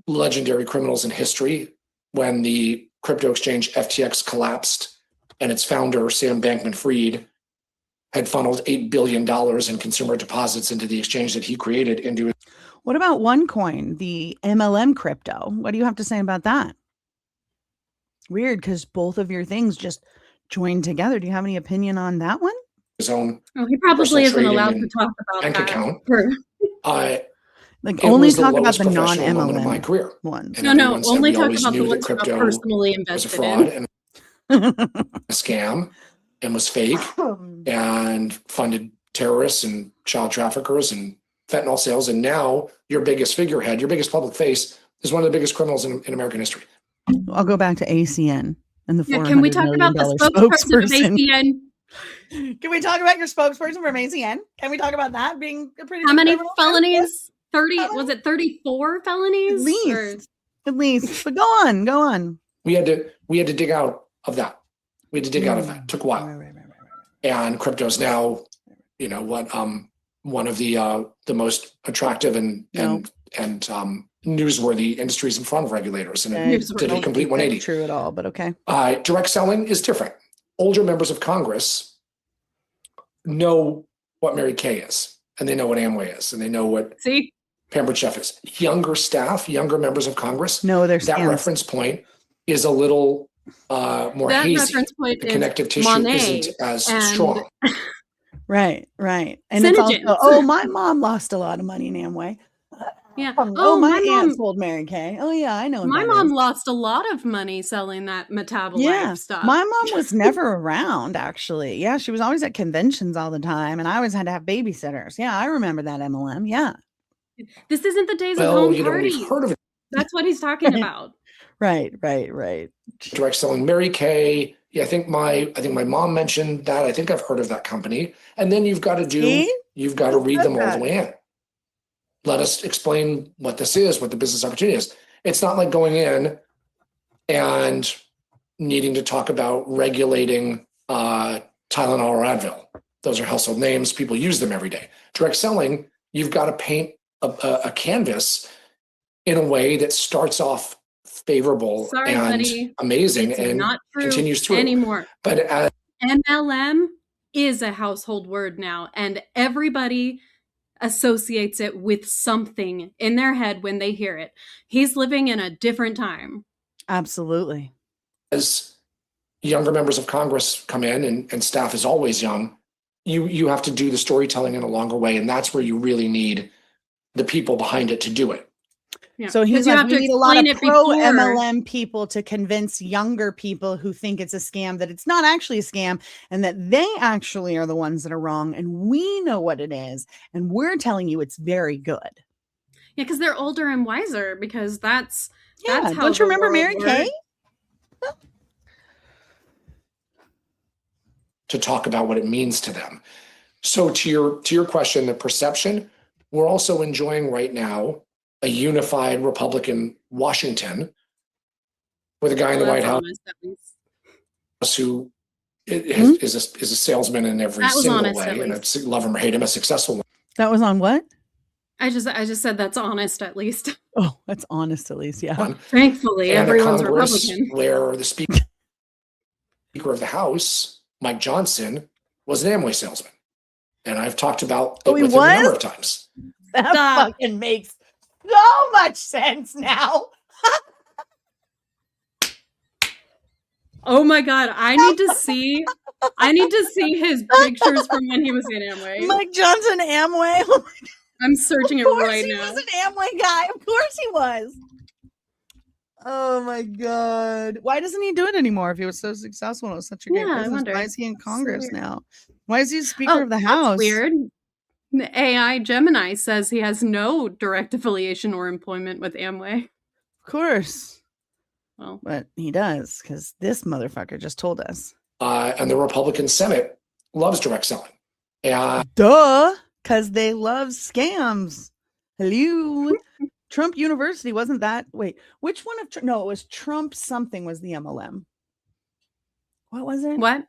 legendary criminals in history when the crypto exchange FTX collapsed, and its founder, Sam Bankman-Fried, had funneled $8 billion in consumer deposits into the exchange that he created into. What about OneCoin, the MLM crypto? What do you have to say about that? Weird, because both of your things just joined together. Do you have any opinion on that one? His own. Oh, he probably isn't allowed to talk about bank that. Account. Like, only talk about the non-MLM my career. ones. No, only talk about the ones you're personally invested was a fraud in. and a scam and was fake and funded terrorists and child traffickers and fentanyl sales. And now your biggest figurehead, your biggest public face, is one of the biggest criminals in American history. I'll go back to ACN and the $400 can we talk million about the spokesperson of ACN? Can we talk about your spokesperson from ACN? Can we talk about that being a pretty? How many felonies? 30? Was it 34 felonies? At least. But go on. We had to dig out of that. It took a while. Right. And crypto's now, one of the most attractive and newsworthy industries in front of regulators, and it did a complete 180. True at all, but okay. Direct selling is different. Older members of Congress know what Mary Kay is, and they know what Amway is, and they know what Pampered Chef is. Younger members of Congress, that reference point is a little more hazy. Reference point the connective tissue isn't as strong. Right. And it's also, my mom lost a lot of money in Amway. Yeah. My aunt sold Mary Kay. Oh yeah, I know. My mom lost a lot of money selling that Metabolite stuff. My mom was never around, actually. Yeah, she was always at conventions all the time, and I always had to have babysitters. Yeah, I remember that MLM. Yeah. This isn't the days of home parties. We've heard of it. That's what he's talking about. Right. Direct selling, Mary Kay. Yeah, I think my mom mentioned that. I think I've heard of that company. And then you've got to read them all the way in. Let us explain what this is, what the business opportunity is. It's not like going in and needing to talk about regulating Tylenol or Advil. Those are household names. People use them every day. Direct selling, you've got to paint a canvas in a way that starts off favorable amazing it's and not true continues through anymore. But MLM is a household word now, and everybody associates it with something in their head when they hear it. He's living in a different time. Absolutely. As younger members of Congress come in, and staff is always young, you have to do the storytelling in a longer way, and that's where you really need the people behind it to do it. Yeah. So he's like, we need a lot of pro MLM people to convince younger people who think it's a scam that it's not actually a scam and that they actually are the ones that are wrong. And we know what it is. And we're telling you it's very good. Yeah, because they're older and wiser, because that's how. Don't you remember Mary Kay? To talk about what it means to them. So to your question, the perception, we're also enjoying right now a unified Republican Washington with a guy in the White House who is a salesman in every single way, and I love him or hate him, a successful one. That was on what? I just said that's honest, at least. Oh, that's honest, at least. Yeah. Thankfully, and everyone's a Congress Republican. Where the Speaker of the House, Mike Johnson, was an Amway salesman, and I've talked about it with him a number of times. That fucking makes so much sense now. Oh my God. I need to see his pictures from when he was in Amway. Mike Johnson, Amway. Oh, I'm searching it right now. He was an Amway guy. Of course he was. Oh my God. Why doesn't he do it anymore if he was so successful and it was such a great business? Why is he in Congress now? Why is he Speaker of the House? Weird. The AI Gemini says he has no direct affiliation or employment with Amway. Of course. Well, but he does, because this motherfucker just told us. And the Republican Senate loves direct selling. Duh, because they love scams. Hello. Trump University, wasn't that? Wait, which one of no, it was Trump something was the MLM. What was it? What?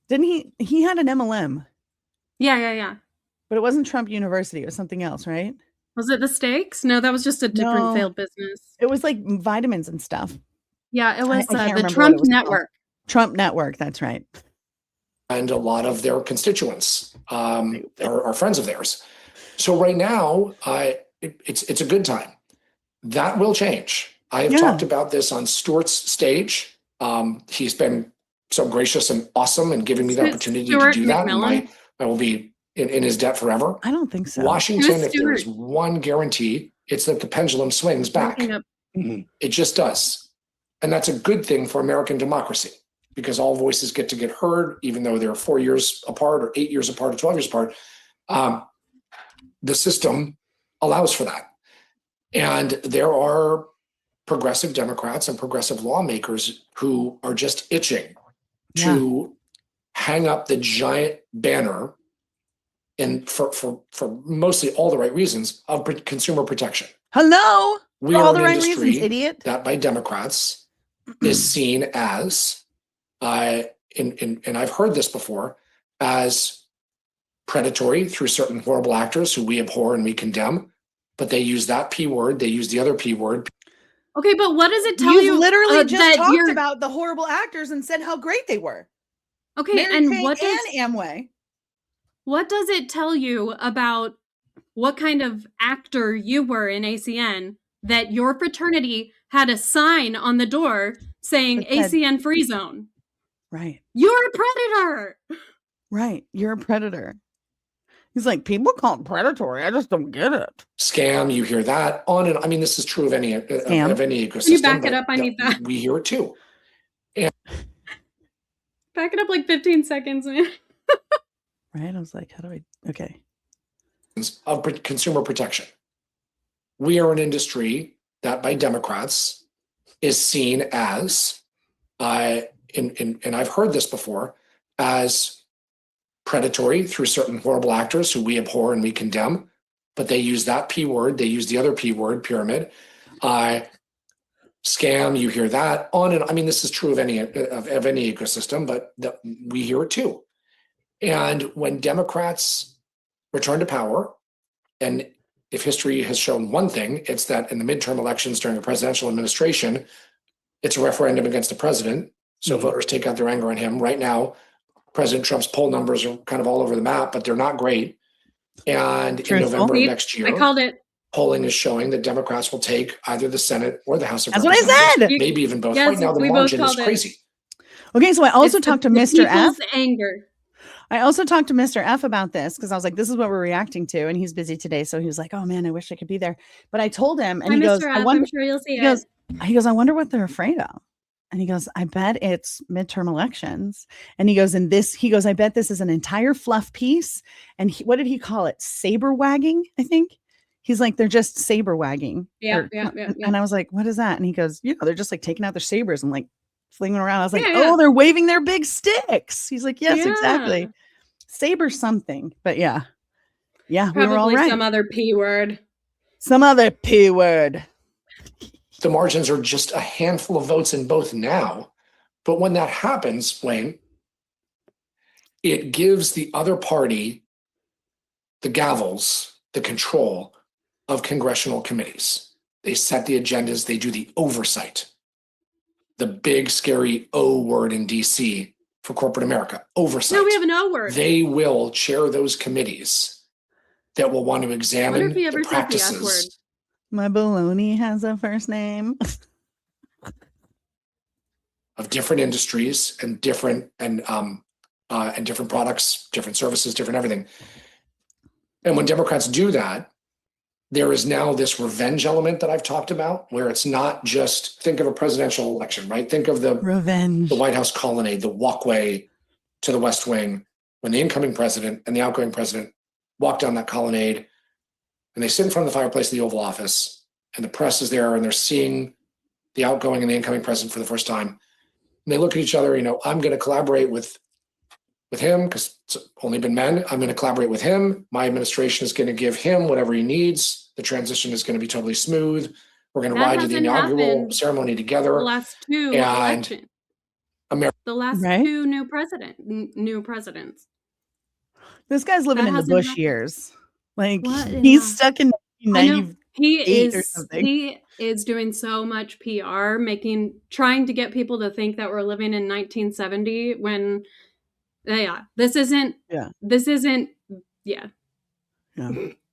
Didn't he had an MLM. Yeah. But it wasn't Trump University. It was something else, right? Was it the steaks? No, that was just a different failed business. It was like vitamins and stuff. Yeah, it was the Trump Network. Called. Trump Network, that's right. And a lot of their constituents are friends of theirs. So right now, it's a good time. That will change. I have talked about this on Stuart's stage. He's been so gracious and awesome and giving me the opportunity to do that. And I will be in his debt forever. I don't think so. Washington, if there's one guarantee, it's that the pendulum swings back. It just does. And that's a good thing for American democracy, because all voices get to get heard, even though they're 4 years apart or 8 years apart or 12 years apart. The system allows for that. And there are progressive Democrats and progressive lawmakers who are just itching to hang up the giant banner, and for mostly all the right reasons, of consumer protection. Hello, we for are all the an right industry reasons, idiot. That by Democrats is seen as, and I've heard this before, as predatory through certain horrible actors who we abhor and we condemn. But they use that P word, they use the other P word. Okay, but what does it tell you? You literally just talked about the horrible actors and said how great they were. Okay, Mary and Kay what does Amway? What does it tell you about what kind of actor you were in ACN that your fraternity had a sign on the door saying ACN free zone? Right. You're a predator. Right. You're a predator. He's like, people call it predatory. I just don't get it. Scam, you hear that on and I mean, this is true of any ecosystem. Can you back it up? I need that. We hear it too. And back it up like 15 seconds, man. Right? I was like, how do I? Okay. Of consumer protection. We are an industry that by Democrats is seen as, and I've heard this before, as predatory through certain horrible actors who we abhor and we condemn. But they use that P word, they use the other P word, pyramid. Scam, you hear that on and I mean, this is true of any ecosystem, but we hear it too. And when Democrats return to power, and if history has shown one thing, it's that in the midterm elections during a presidential administration, it's a referendum against the president. So voters take out their anger on him. Right now, President Trump's poll numbers are kind of all over the map, but they're not great. And in November of next year, I called it. Polling is showing that Democrats will take either the Senate or the House of That's what I Representatives. said. Maybe even both. Yes, Right now, the we margin both is called crazy. Okay, so I also talked to Mr. F. Anger. I also talked to Mr. F about this because I was like, this is what we're reacting to. And he's busy today. So he was like, oh man, I wish I could be there. But I told him and Hi, he goes, Mr. I F, wonder, I'm sure you'll see he goes, I wonder what they're afraid of. And he goes, I bet it's midterm elections. And he goes, I bet this is an entire fluff piece. And what did he call it? Saber wagging, I think. He's like, they're just saber wagging. Yeah. And I was like, what is that? And he goes, they're just like taking out their sabers and like flinging around. I was like, oh, they're waving their big sticks. He's like, yes, exactly. Saber something. But yeah, probably we were all right. Some other P word. Some other P word. The margins are just a handful of votes in both now. But when that happens, Wayne, it gives the other party the gavels, the control of congressional committees. They set the agendas, they do the oversight. The big, scary O word in DC for corporate America, oversight. No, we have an O word. They will chair those committees that will want to examine the practices. My baloney has a first name. Of different industries and different products, different services, different everything. And when Democrats do that, there is now this revenge element that I've talked about, where it's not just think of a presidential election, right? Think of the revenge, the White House colonnade, the walkway to the West Wing, when the incoming president and the outgoing president walk down that colonnade and they sit in front of the fireplace of the Oval Office and the press is there and they're seeing the outgoing and the incoming president for the first time. And they look at each other, I'm going to collaborate with him because it's only been men. I'm going to collaborate with him. My administration is going to give him whatever he needs. The transition is going to be totally smooth. We're going to ride to the inaugural ceremony together. The last two elections. The last two new presidents. This guy's living in the Bush years. Like he's stuck in 1998 or something. He is doing so much PR, trying to get people to think that we're living in 1970 when this isn't.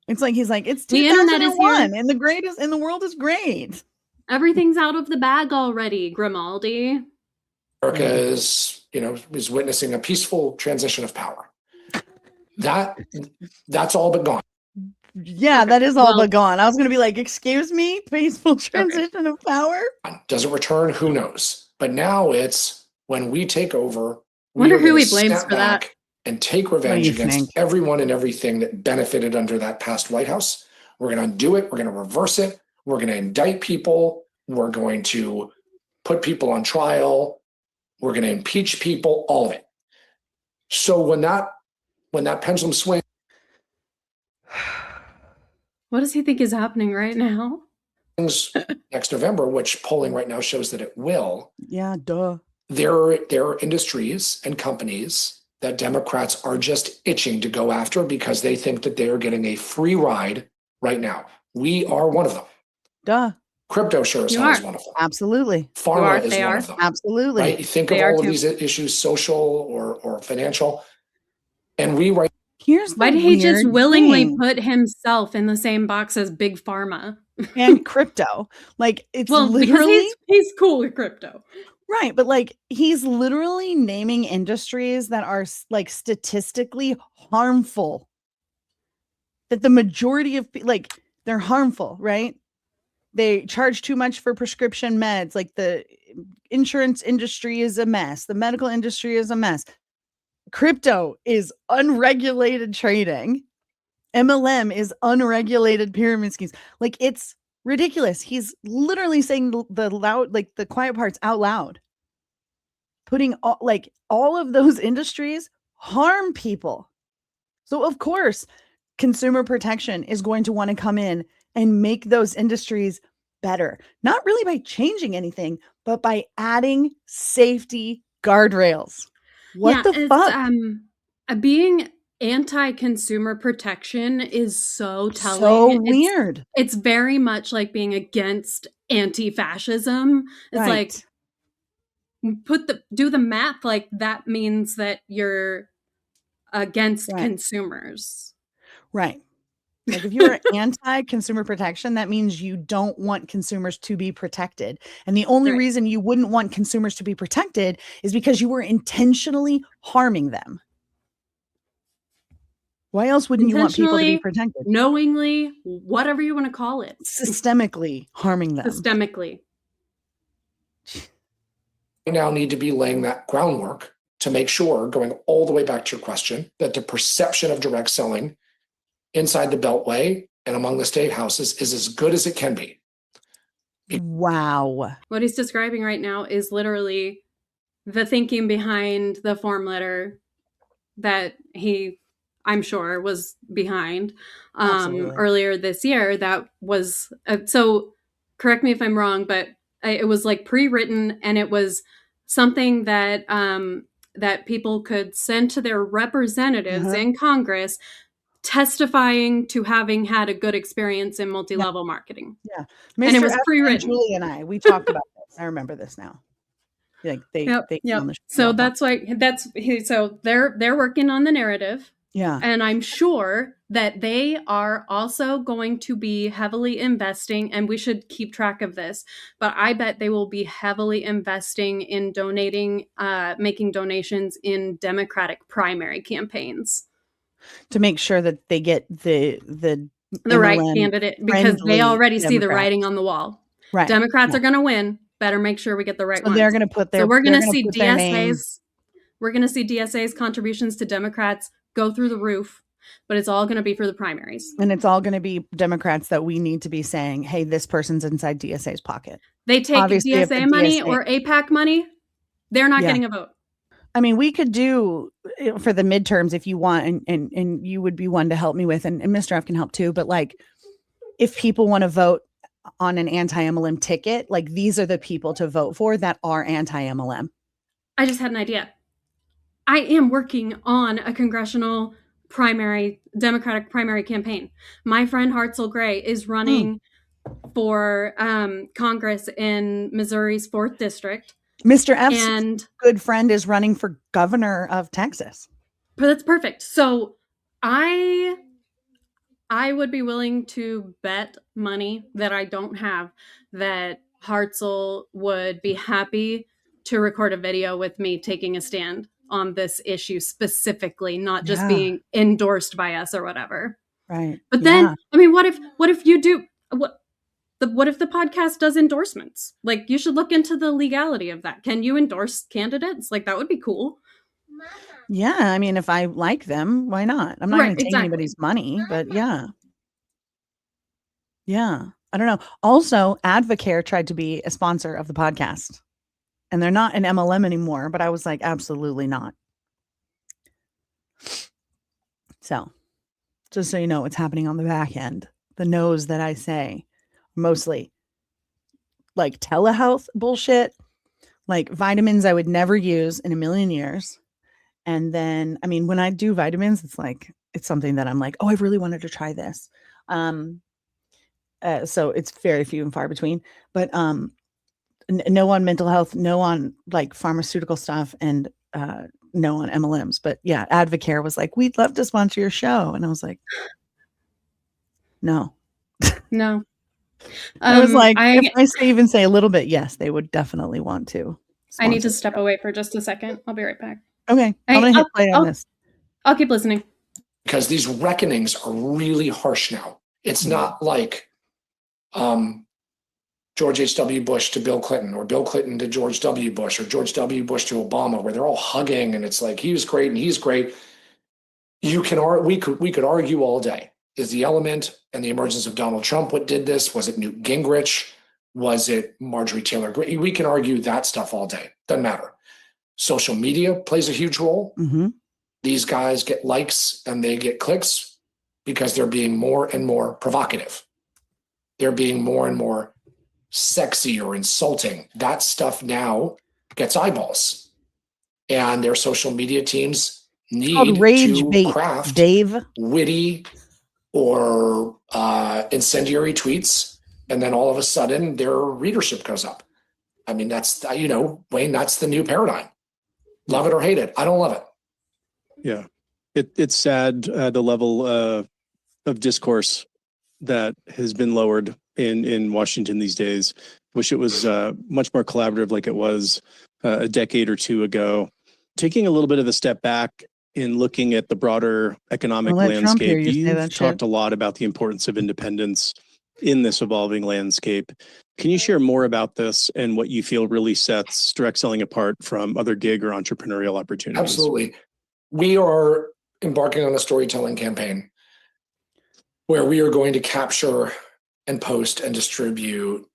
It's like he's like, it's 2001 and the world is great. Everything's out of the bag already, Grimaldi. America is witnessing a peaceful transition of power. That's all but gone. Yeah, that is all but gone. I was going to be like, excuse me, peaceful transition of power. Does it return? Who knows? But now it's when we take over. Wonder who he blames for that. And take revenge against everyone and everything that benefited under that past White House. We're going to undo it. We're going to reverse it. We're going to indict people. We're going to put people on trial. We're going to impeach people, all of it. So when that pendulum swings. What does he think is happening right now? Next November, which polling right now shows that it will. Yeah, duh. There are industries and companies that Democrats are just itching to go after because they think that they are getting a free ride right now. We are one of them. Duh. Crypto sure as hell is one of them. Absolutely. Pharma is one of them. Absolutely. Right? You think of all of these issues, social or financial, and we right. Why did he just willingly put himself in the same box as Big Pharma and crypto? Like it's literally because he's cool with crypto. Right, but like he's literally naming industries that are like statistically harmful. That the majority of they're harmful, right? They charge too much for prescription meds. Like the insurance industry is a mess. The medical industry is a mess. Crypto is unregulated trading. MLM is unregulated pyramid schemes. Like it's ridiculous. He's literally saying the quiet parts out loud. Putting all of those industries harm people. So of course, consumer protection is going to want to come in and make those industries better. Not really by changing anything, but by adding safety guardrails. What the fuck? being anti-consumer protection is so telling. So weird. It's very much like being against anti-fascism. It's like, do the math. Like, that means that you're against consumers. Right. Like, if you're anti-consumer protection, that means you don't want consumers to be protected. And the only reason you wouldn't want consumers to be protected is because you were intentionally harming them. Why else wouldn't you want people to be protected? Knowingly, whatever you want to call it. Systemically harming them. Systemically. We now need to be laying that groundwork to make sure, going all the way back to your question, that the perception of direct selling inside the Beltway and among the state houses is as good as it can be. Wow. What he's describing right now is literally the thinking behind the form letter that he, I'm sure, was behind earlier this year. That was, so correct me if I'm wrong, but it was like pre-written, and it was something that that people could send to their representatives in Congress, testifying to having had a good experience in multi-level marketing. Yeah. And it was pre-written. Julie and we talked about this. I remember this now. Like they on the show. So that's why so they're working on the narrative. Yeah. And I'm sure that they are also going to be heavily investing, and we should keep track of this, but I bet they will be heavily investing in donating, making donations in Democratic primary campaigns. To make sure that they get the right candidate, because they already see the writing on the wall. Right. Democrats are going to win. Better make sure we get the right ones. They're going to put their. So we're going to see DSA's. We're going to see DSA's contributions to Democrats go through the roof, but it's all going to be for the primaries. And it's all going to be Democrats that we need to be saying, "Hey, this person's inside DSA's pocket." They take DSA money or APAC money, they're not getting a vote. I mean, we could do for the midterms if you want, and you would be one to help me with, and Mr. F can help too. But like, if people want to vote on an anti-MLM ticket, like, these are the people to vote for that are anti-MLM. I just had an idea. I am working on a congressional primary, Democratic primary campaign. My friend Hartzell Gray is running for Congress in Missouri's 4th district. Mr. F's good friend is running for governor of Texas. But that's perfect. So I would be willing to bet money that I don't have that Hartzell would be happy to record a video with me taking a stand on this issue specifically, not just being endorsed by us or whatever. Right. But then, I mean, what if you do what if the podcast does endorsements? Like, you should look into the legality of that. Can you endorse candidates? Like, that would be cool. Yeah. I mean, if I like them, why not? I'm not going to take anybody's money, but yeah. Yeah. I don't know. Also, Advocare tried to be a sponsor of the podcast, and they're not an MLM anymore, but I was like, absolutely not. So just so you know what's happening on the back end, the no's that I say, mostly like telehealth bullshit, like vitamins I would never use in a million years. And then, I mean, when I do vitamins, it's like, it's something that I'm like, oh, I really wanted to try this. So it's very few and far between, but no on mental health, no on like pharmaceutical stuff, and no on MLMs. But yeah, Advocare was like, we'd love to sponsor your show. And I was like, no. I was like, if I even say a little bit, yes, they would definitely want to. I need to step away for just a second. I'll be right back. Okay. I'm going to hit play on this. I'll keep listening. Because these reckonings are really harsh now. It's not like George H.W. Bush to Bill Clinton, or Bill Clinton to George W. Bush, or George W. Bush to Obama, where they're all hugging and it's like, he was great and he's great. We could argue all day. Is the element and the emergence of Donald Trump what did this? Was it Newt Gingrich? Was it Marjorie Taylor Greene? We can argue that stuff all day. Doesn't matter. Social media plays a huge role. Mm-hmm. These guys get likes and they get clicks because they're being more and more provocative. They're being more and more sexy or insulting. That stuff now gets eyeballs. And their social media teams need rage to bait, craft Dave. witty or incendiary tweets, and then all of a sudden their readership goes up. I mean, that's, Wayne, that's the new paradigm. Love it or hate it. I don't love it. Yeah. It's sad, the level of discourse that has been lowered in Washington these days. Wish it was much more collaborative like it was a decade or two ago. Taking a little bit of a step back in looking at the broader economic landscape, you've talked a lot about the importance of independence in this evolving landscape. Can you share more about this and what you feel really sets direct selling apart from other gig or entrepreneurial opportunities? Absolutely. We are embarking on a storytelling campaign where we are going to capture and post and distribute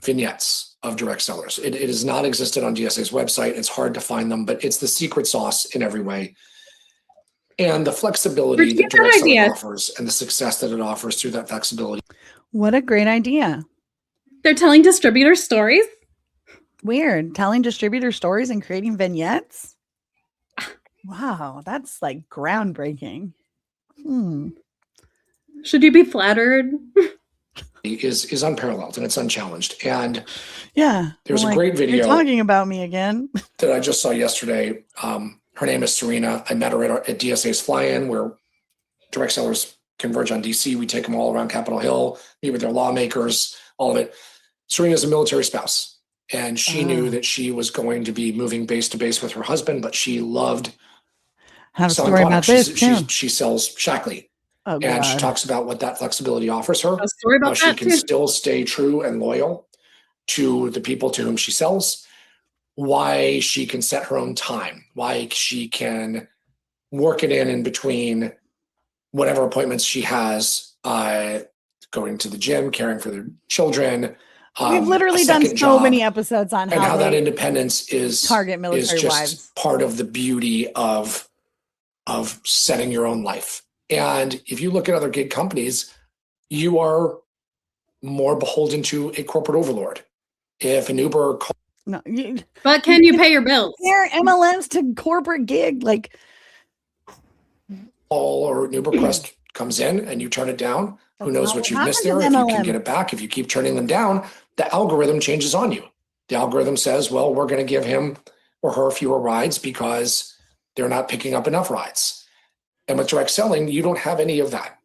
vignettes of direct sellers. It has not existed on DSA's website. It's hard to find them, but it's the secret sauce in every way. And the flexibility that direct selling offers and the success that it offers through that flexibility. What a great idea. They're telling distributor stories? Weird. Telling distributor stories and creating vignettes? Wow, that's like groundbreaking. Should you be flattered? Is unparalleled and it's unchallenged. And yeah, there's a great video. You're talking about me again. That I just saw yesterday. Her name is Serena. I met her at DSA's fly-in where direct sellers converge on DC. We take them all around Capitol Hill, meet with their lawmakers, all of it. Serena's a military spouse, and she knew that she was going to be moving base to base with her husband, but she loved have a story about this too. She sells Shackley. Oh, and she talks about what that flexibility offers her. A story about how that she can too. still stay true and loyal to the people to whom she sells, why she can set her own time, why she can work it in between whatever appointments she has, going to the gym, caring for their children. We've literally done so many episodes on how that independence is target military wives. Part of the beauty of setting your own life. And if you look at other gig companies, you are more beholden to a corporate overlord. If an Uber but can you pay your bills? Compare MLMs to corporate gig, like or an Uber request comes in and you turn it down, who knows what you've missed there? If you can get it back, if you keep turning them down, the algorithm changes on you. The algorithm says, well, we're going to give him or her fewer rides because they're not picking up enough rides. And with direct selling, you don't have any of that.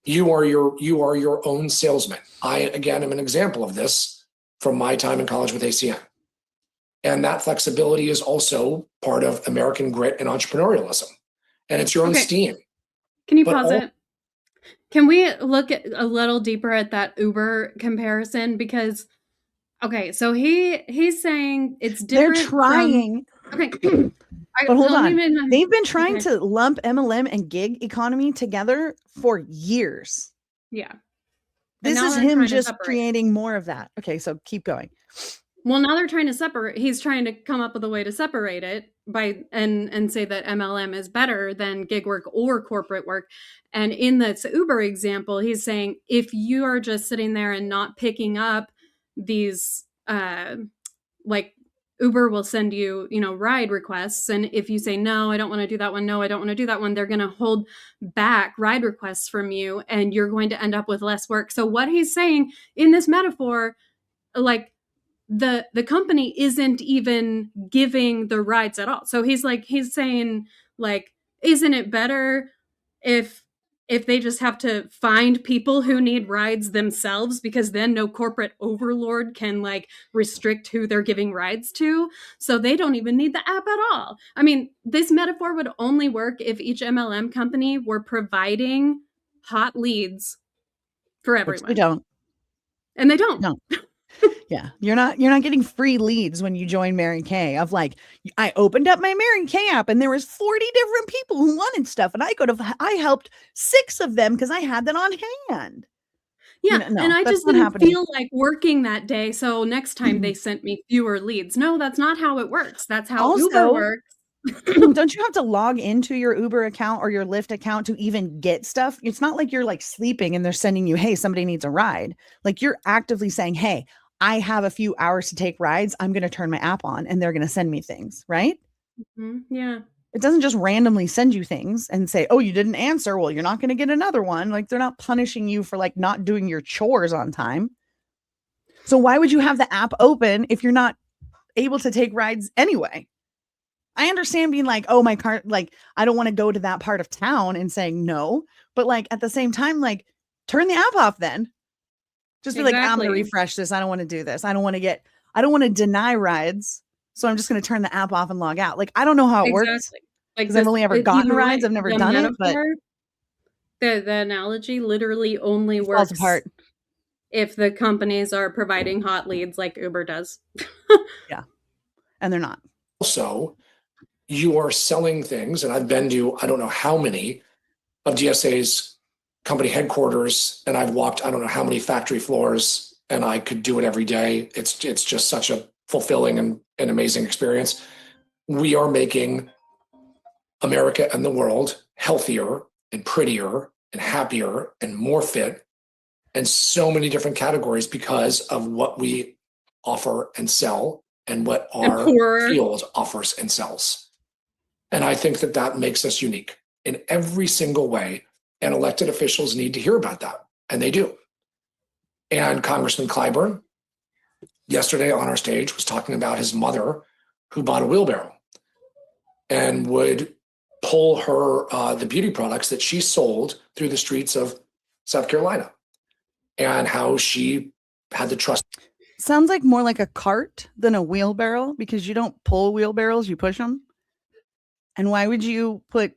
You are your own salesman. I, again, am an example of this from my time in college with ACN. And that flexibility is also part of American grit and entrepreneurialism. And it's your own steam. Can you pause it? Can we look at a little deeper at that Uber comparison? Because, okay, so he's saying it's different. They're trying. But hold on. They've been trying to lump MLM and gig economy together for years. Yeah. This is him just creating more of that. Okay, so keep going. Well, now they're trying to separate. He's trying to come up with a way to separate it and say that MLM is better than gig work or corporate work. And in this Uber example, he's saying if you are just sitting there and not picking up these, like Uber will send you, ride requests. And if you say, no, I don't want to do that one. No, I don't want to do that one. They're going to hold back ride requests from you and you're going to end up with less work. So what he's saying in this metaphor, like the company isn't even giving the rides at all. So he's saying like, isn't it better if they just have to find people who need rides themselves, because then no corporate overlord can like restrict who they're giving rides to. So they don't even need the app at all. I mean, this metaphor would only work if each MLM company were providing hot leads for everyone. Which they don't. And they don't. No. Yeah. You're not getting free leads when you join Mary Kay of like, I opened up my Mary Kay app and there was 40 different people who wanted stuff. And I helped 6 of them because I had that on hand. Yeah. And I just didn't feel like working that day. So next time they sent me fewer leads. No, that's not how it works. That's how Uber works. Don't you have to log into your Uber account or your Lyft account to even get stuff? It's not like you're like sleeping and they're sending you, hey, somebody needs a ride. Like you're actively saying, hey, I have a few hours to take rides. I'm going to turn my app on and they're going to send me things, right? Mm-hmm. Yeah. It doesn't just randomly send you things and say, oh, you didn't answer. Well, you're not going to get another one. Like, they're not punishing you for like not doing your chores on time. So why would you have the app open if you're not able to take rides anyway? I understand being like, oh, my car, like, I don't want to go to that part of town and saying no. But like, at the same time, like, turn the app off then. Just be like, I'm going to refresh this. I don't want to do this. I don't want to deny rides. So I'm just going to turn the app off and log out. Like, I don't know how it works. Like, I've only ever gotten rides. I've never done it, but the analogy literally only works apart if the companies are providing hot leads like Uber does. Yeah. And they're not. Also, you are selling things, and I've been to, I don't know how many of DSA's company headquarters, and I've walked, I don't know how many factory floors, and I could do it every day. It's just such a fulfilling and an amazing experience. We are making America and the world healthier and prettier and happier and more fit in so many different categories because of what we offer and sell and what our field offers and sells. And I think that makes us unique in every single way. And elected officials need to hear about that. And they do. And Congressman Clyburn, yesterday on our stage, was talking about his mother who bought a wheelbarrow and would pull her the beauty products that she sold through the streets of South Carolina, and how she had the trust. Sounds like more like a cart than a wheelbarrow, because you don't pull wheelbarrows, you push them. And why would you put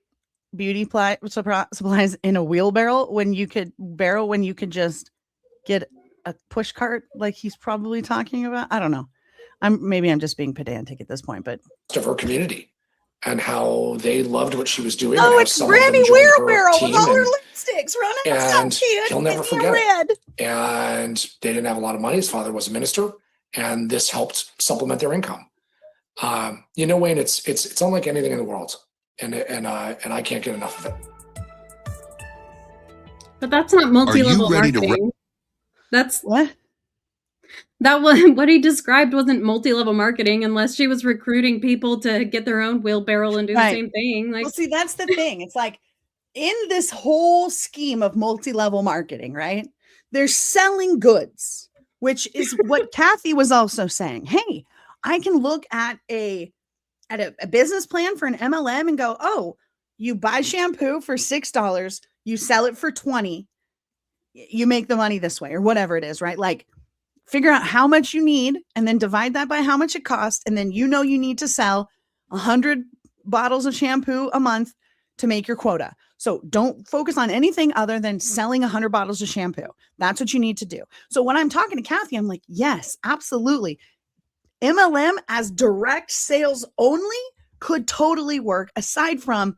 beauty supplies in a wheelbarrow when you could just get a push cart like he's probably talking about? I don't know. Maybe I'm just being pedantic at this point, but of her community and how they loved what she was doing. Oh, it's Granny Wheelbarrow with all her lipsticks running. And he'll never forget it. And they didn't have a lot of money. His father was a minister, and this helped supplement their income. Wayne, it's unlike anything in the world, and I can't get enough of it. But that's not multi-level marketing. That's what? That was what he described wasn't multi-level marketing unless she was recruiting people to get their own wheelbarrow and do the same thing. Like, well, see, that's the thing. It's like in this whole scheme of multi-level marketing, right? They're selling goods, which is what Kathy was also saying. Hey, I can look at a business plan for an MLM and go, oh, you buy shampoo for $6, you sell it for $20, you make the money this way, or whatever it is, right? Like, figure out how much you need and then divide that by how much it costs. And then you need to sell 100 bottles of shampoo a month to make your quota. So don't focus on anything other than selling 100 bottles of shampoo. That's what you need to do. So when I'm talking to Kathy, I'm like, yes, absolutely. MLM as direct sales only could totally work, aside from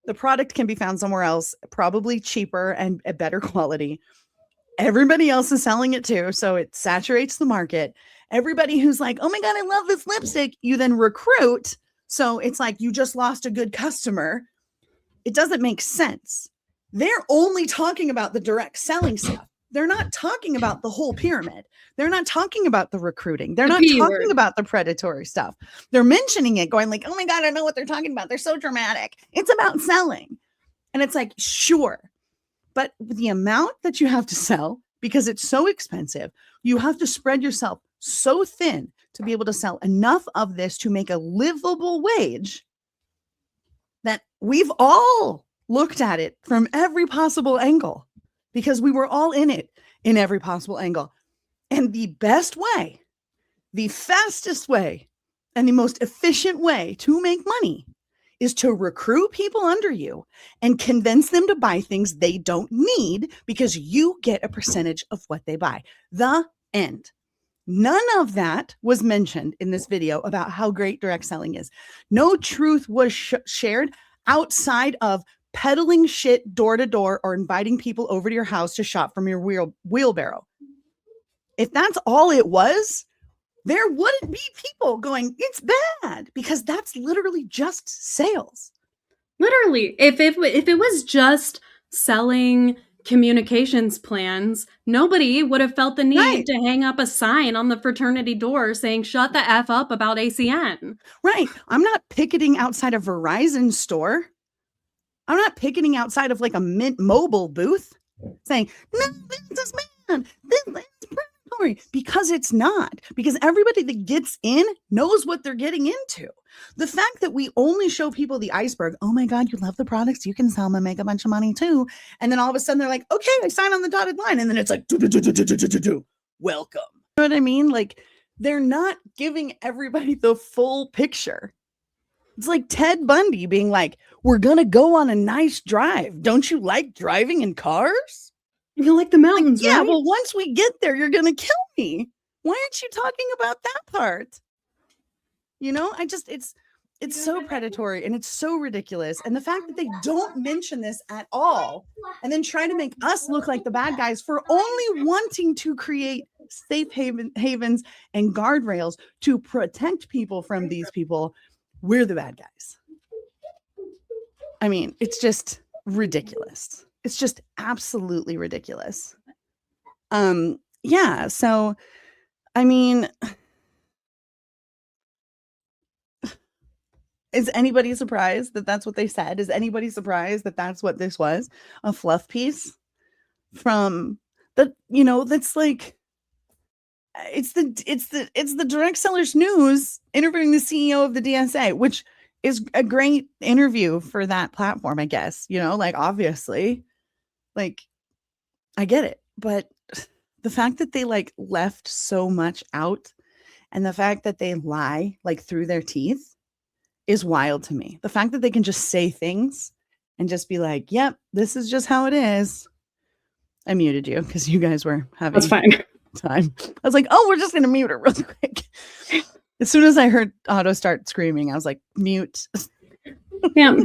the product can be found somewhere else, probably cheaper and a better quality. Everybody else is selling it too, so it saturates the market. Everybody who's like, oh my God, I love this lipstick, you then recruit. So it's like you just lost a good customer. It doesn't make sense. They're only talking about the direct selling stuff. They're not talking about the whole pyramid. They're not talking about the recruiting. They're not talking about the predatory stuff. They're mentioning it, going like, oh my God, I know what they're talking about. They're so dramatic. It's about selling. And it's like, sure. But the amount that you have to sell, because it's so expensive, you have to spread yourself so thin to be able to sell enough of this to make a livable wage that we've all looked at it from every possible angle, because we were all in it in every possible angle. And the best way, the fastest way, and the most efficient way to make money is to recruit people under you and convince them to buy things they don't need, because you get a percentage of what they buy. The end. None of that was mentioned in this video about how great direct selling is. No truth was shared outside of peddling shit door to door or inviting people over to your house to shop from your wheelbarrow. If that's all it was, there wouldn't be people going, it's bad, because that's literally just sales. Literally, if it was just selling communications plans, nobody would have felt the need to hang up a sign on the fraternity door saying, shut the F up about ACN. Right. I'm not picketing outside a Verizon store. I'm not picketing outside of like a Mint Mobile booth saying, no, this man, this is predatory. Because it's not. Because everybody that gets in knows what they're getting into. The fact that we only show people the iceberg, oh my God, you love the products, you can sell them and make a bunch of money too. And then all of a sudden they're like, okay, I sign on the dotted line. And then it's like, welcome. You know what I mean? Like, they're not giving everybody the full picture. It's like Ted Bundy being like, we're going to go on a nice drive. Don't you like driving in cars? You like the mountains, like, yeah, right? well, once we get there, you're going to kill me. Why aren't you talking about that part? You know, it's so predatory and it's so ridiculous. And the fact that they don't mention this at all and then try to make us look like the bad guys for only wanting to create safe havens and guardrails to protect people from these people. We're the bad guys. I mean, it's just ridiculous. It's just absolutely ridiculous. Yeah. So, I mean, is anybody surprised that that's what they said? Is anybody surprised that that's what this was? A fluff piece from the, you know, that's like, it's the Direct Sellers News interviewing the CEO of the DSA, which is a great interview for that platform, I guess, you know, like, obviously, like, I get it, but the fact that they like left so much out and the fact that they lie like through their teeth is wild to me. The fact that they can just say things and just be like, yep, this is just how it is. I muted you because you guys were having That's fine. Time. I was like, oh, we're just going to mute her real quick. As soon as I heard Otto start screaming, I was like, mute. Yeah.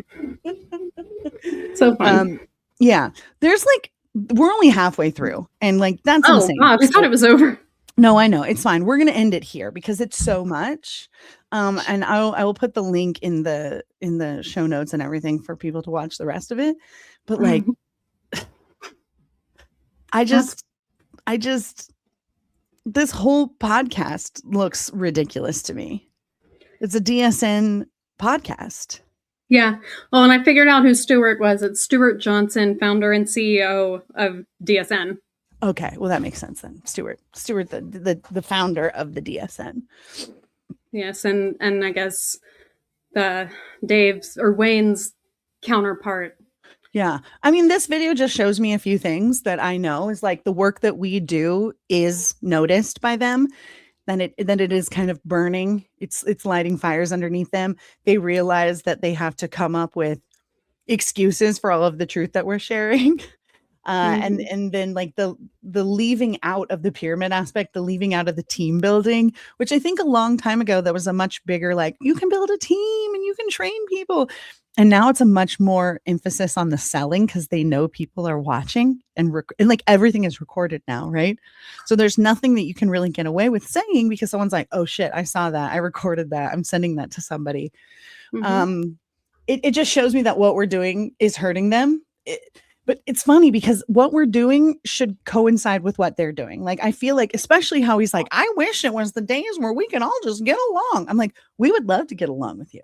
So fun. Yeah. There's like, we're only halfway through and like, that's insane. Wow, I thought it was over. No, I know. It's fine. We're going to end it here because it's so much. And I will put the link in the show notes and everything for people to watch the rest of it. But like, I just, this whole podcast looks ridiculous to me. It's a DSN podcast. Yeah. Well, and I figured out who Stuart was. It's Stuart Johnson, founder and CEO of DSN. Okay. Well, that makes sense then. Stuart, the founder of the DSN. Yes. And I guess Dave's or Wayne's counterpart. Yeah. I mean, this video just shows me a few things that I know is like the work that we do is noticed by them. Then it is kind of burning. It's lighting fires underneath them. They realize that they have to come up with excuses for all of the truth that we're sharing. And then like the leaving out of the pyramid aspect, the leaving out of the team building, which I think a long time ago, that was a much bigger, like you can build a team and you can train people. And now it's a much more emphasis on the selling because they know people are watching and like everything is recorded now, right? So there's nothing that you can really get away with saying because someone's like, oh shit, I saw that. I recorded that. I'm sending that to somebody. It just shows me that what we're doing is hurting them. But it's funny because what we're doing should coincide with what they're doing. Like, I feel like, especially how he's like, I wish it was the days where we can all just get along. I'm like, we would love to get along with you.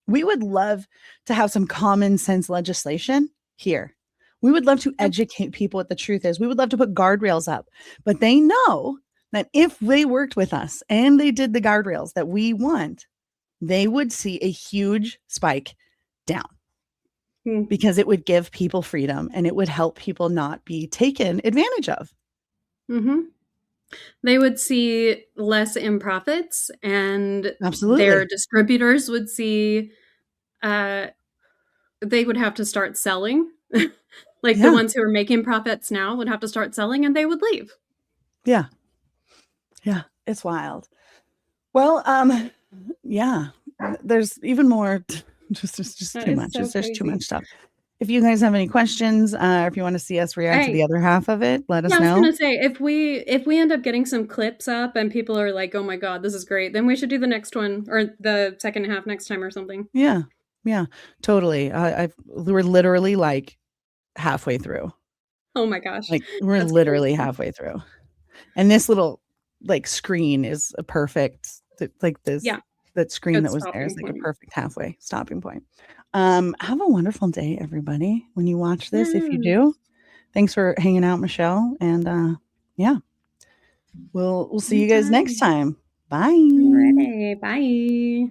We would love to have some common sense legislation here. We would love to educate people what the truth is. We would love to put guardrails up, but they know that if they worked with us and they did the guardrails that we want, they would see a huge spike down because it would give people freedom and it would help people not be taken advantage of. They would see less in profits and absolutely their distributors would see they would have to start selling. Like the ones who are making profits now would have to start selling and they would leave. Yeah. Yeah. It's wild. Well, yeah, there's even more. Just too much. So There's too much stuff. If you guys have any questions, or if you want to see us react to the other half of it, let us know. I was gonna say if we end up getting some clips up and people are like, "Oh my god, this is great," then we should do the next one or the second half next time or something. Yeah, totally. We're literally like halfway through. Oh my gosh. Like we're That's literally crazy. halfway through. And this little like screen is a perfect like this that screen Good that was there is like stopping a point. perfect halfway stopping point. Have a wonderful day, everybody, when you watch this. If you do, thanks for hanging out, Michelle. And yeah, we'll see you guys next time. Bye. All right, bye.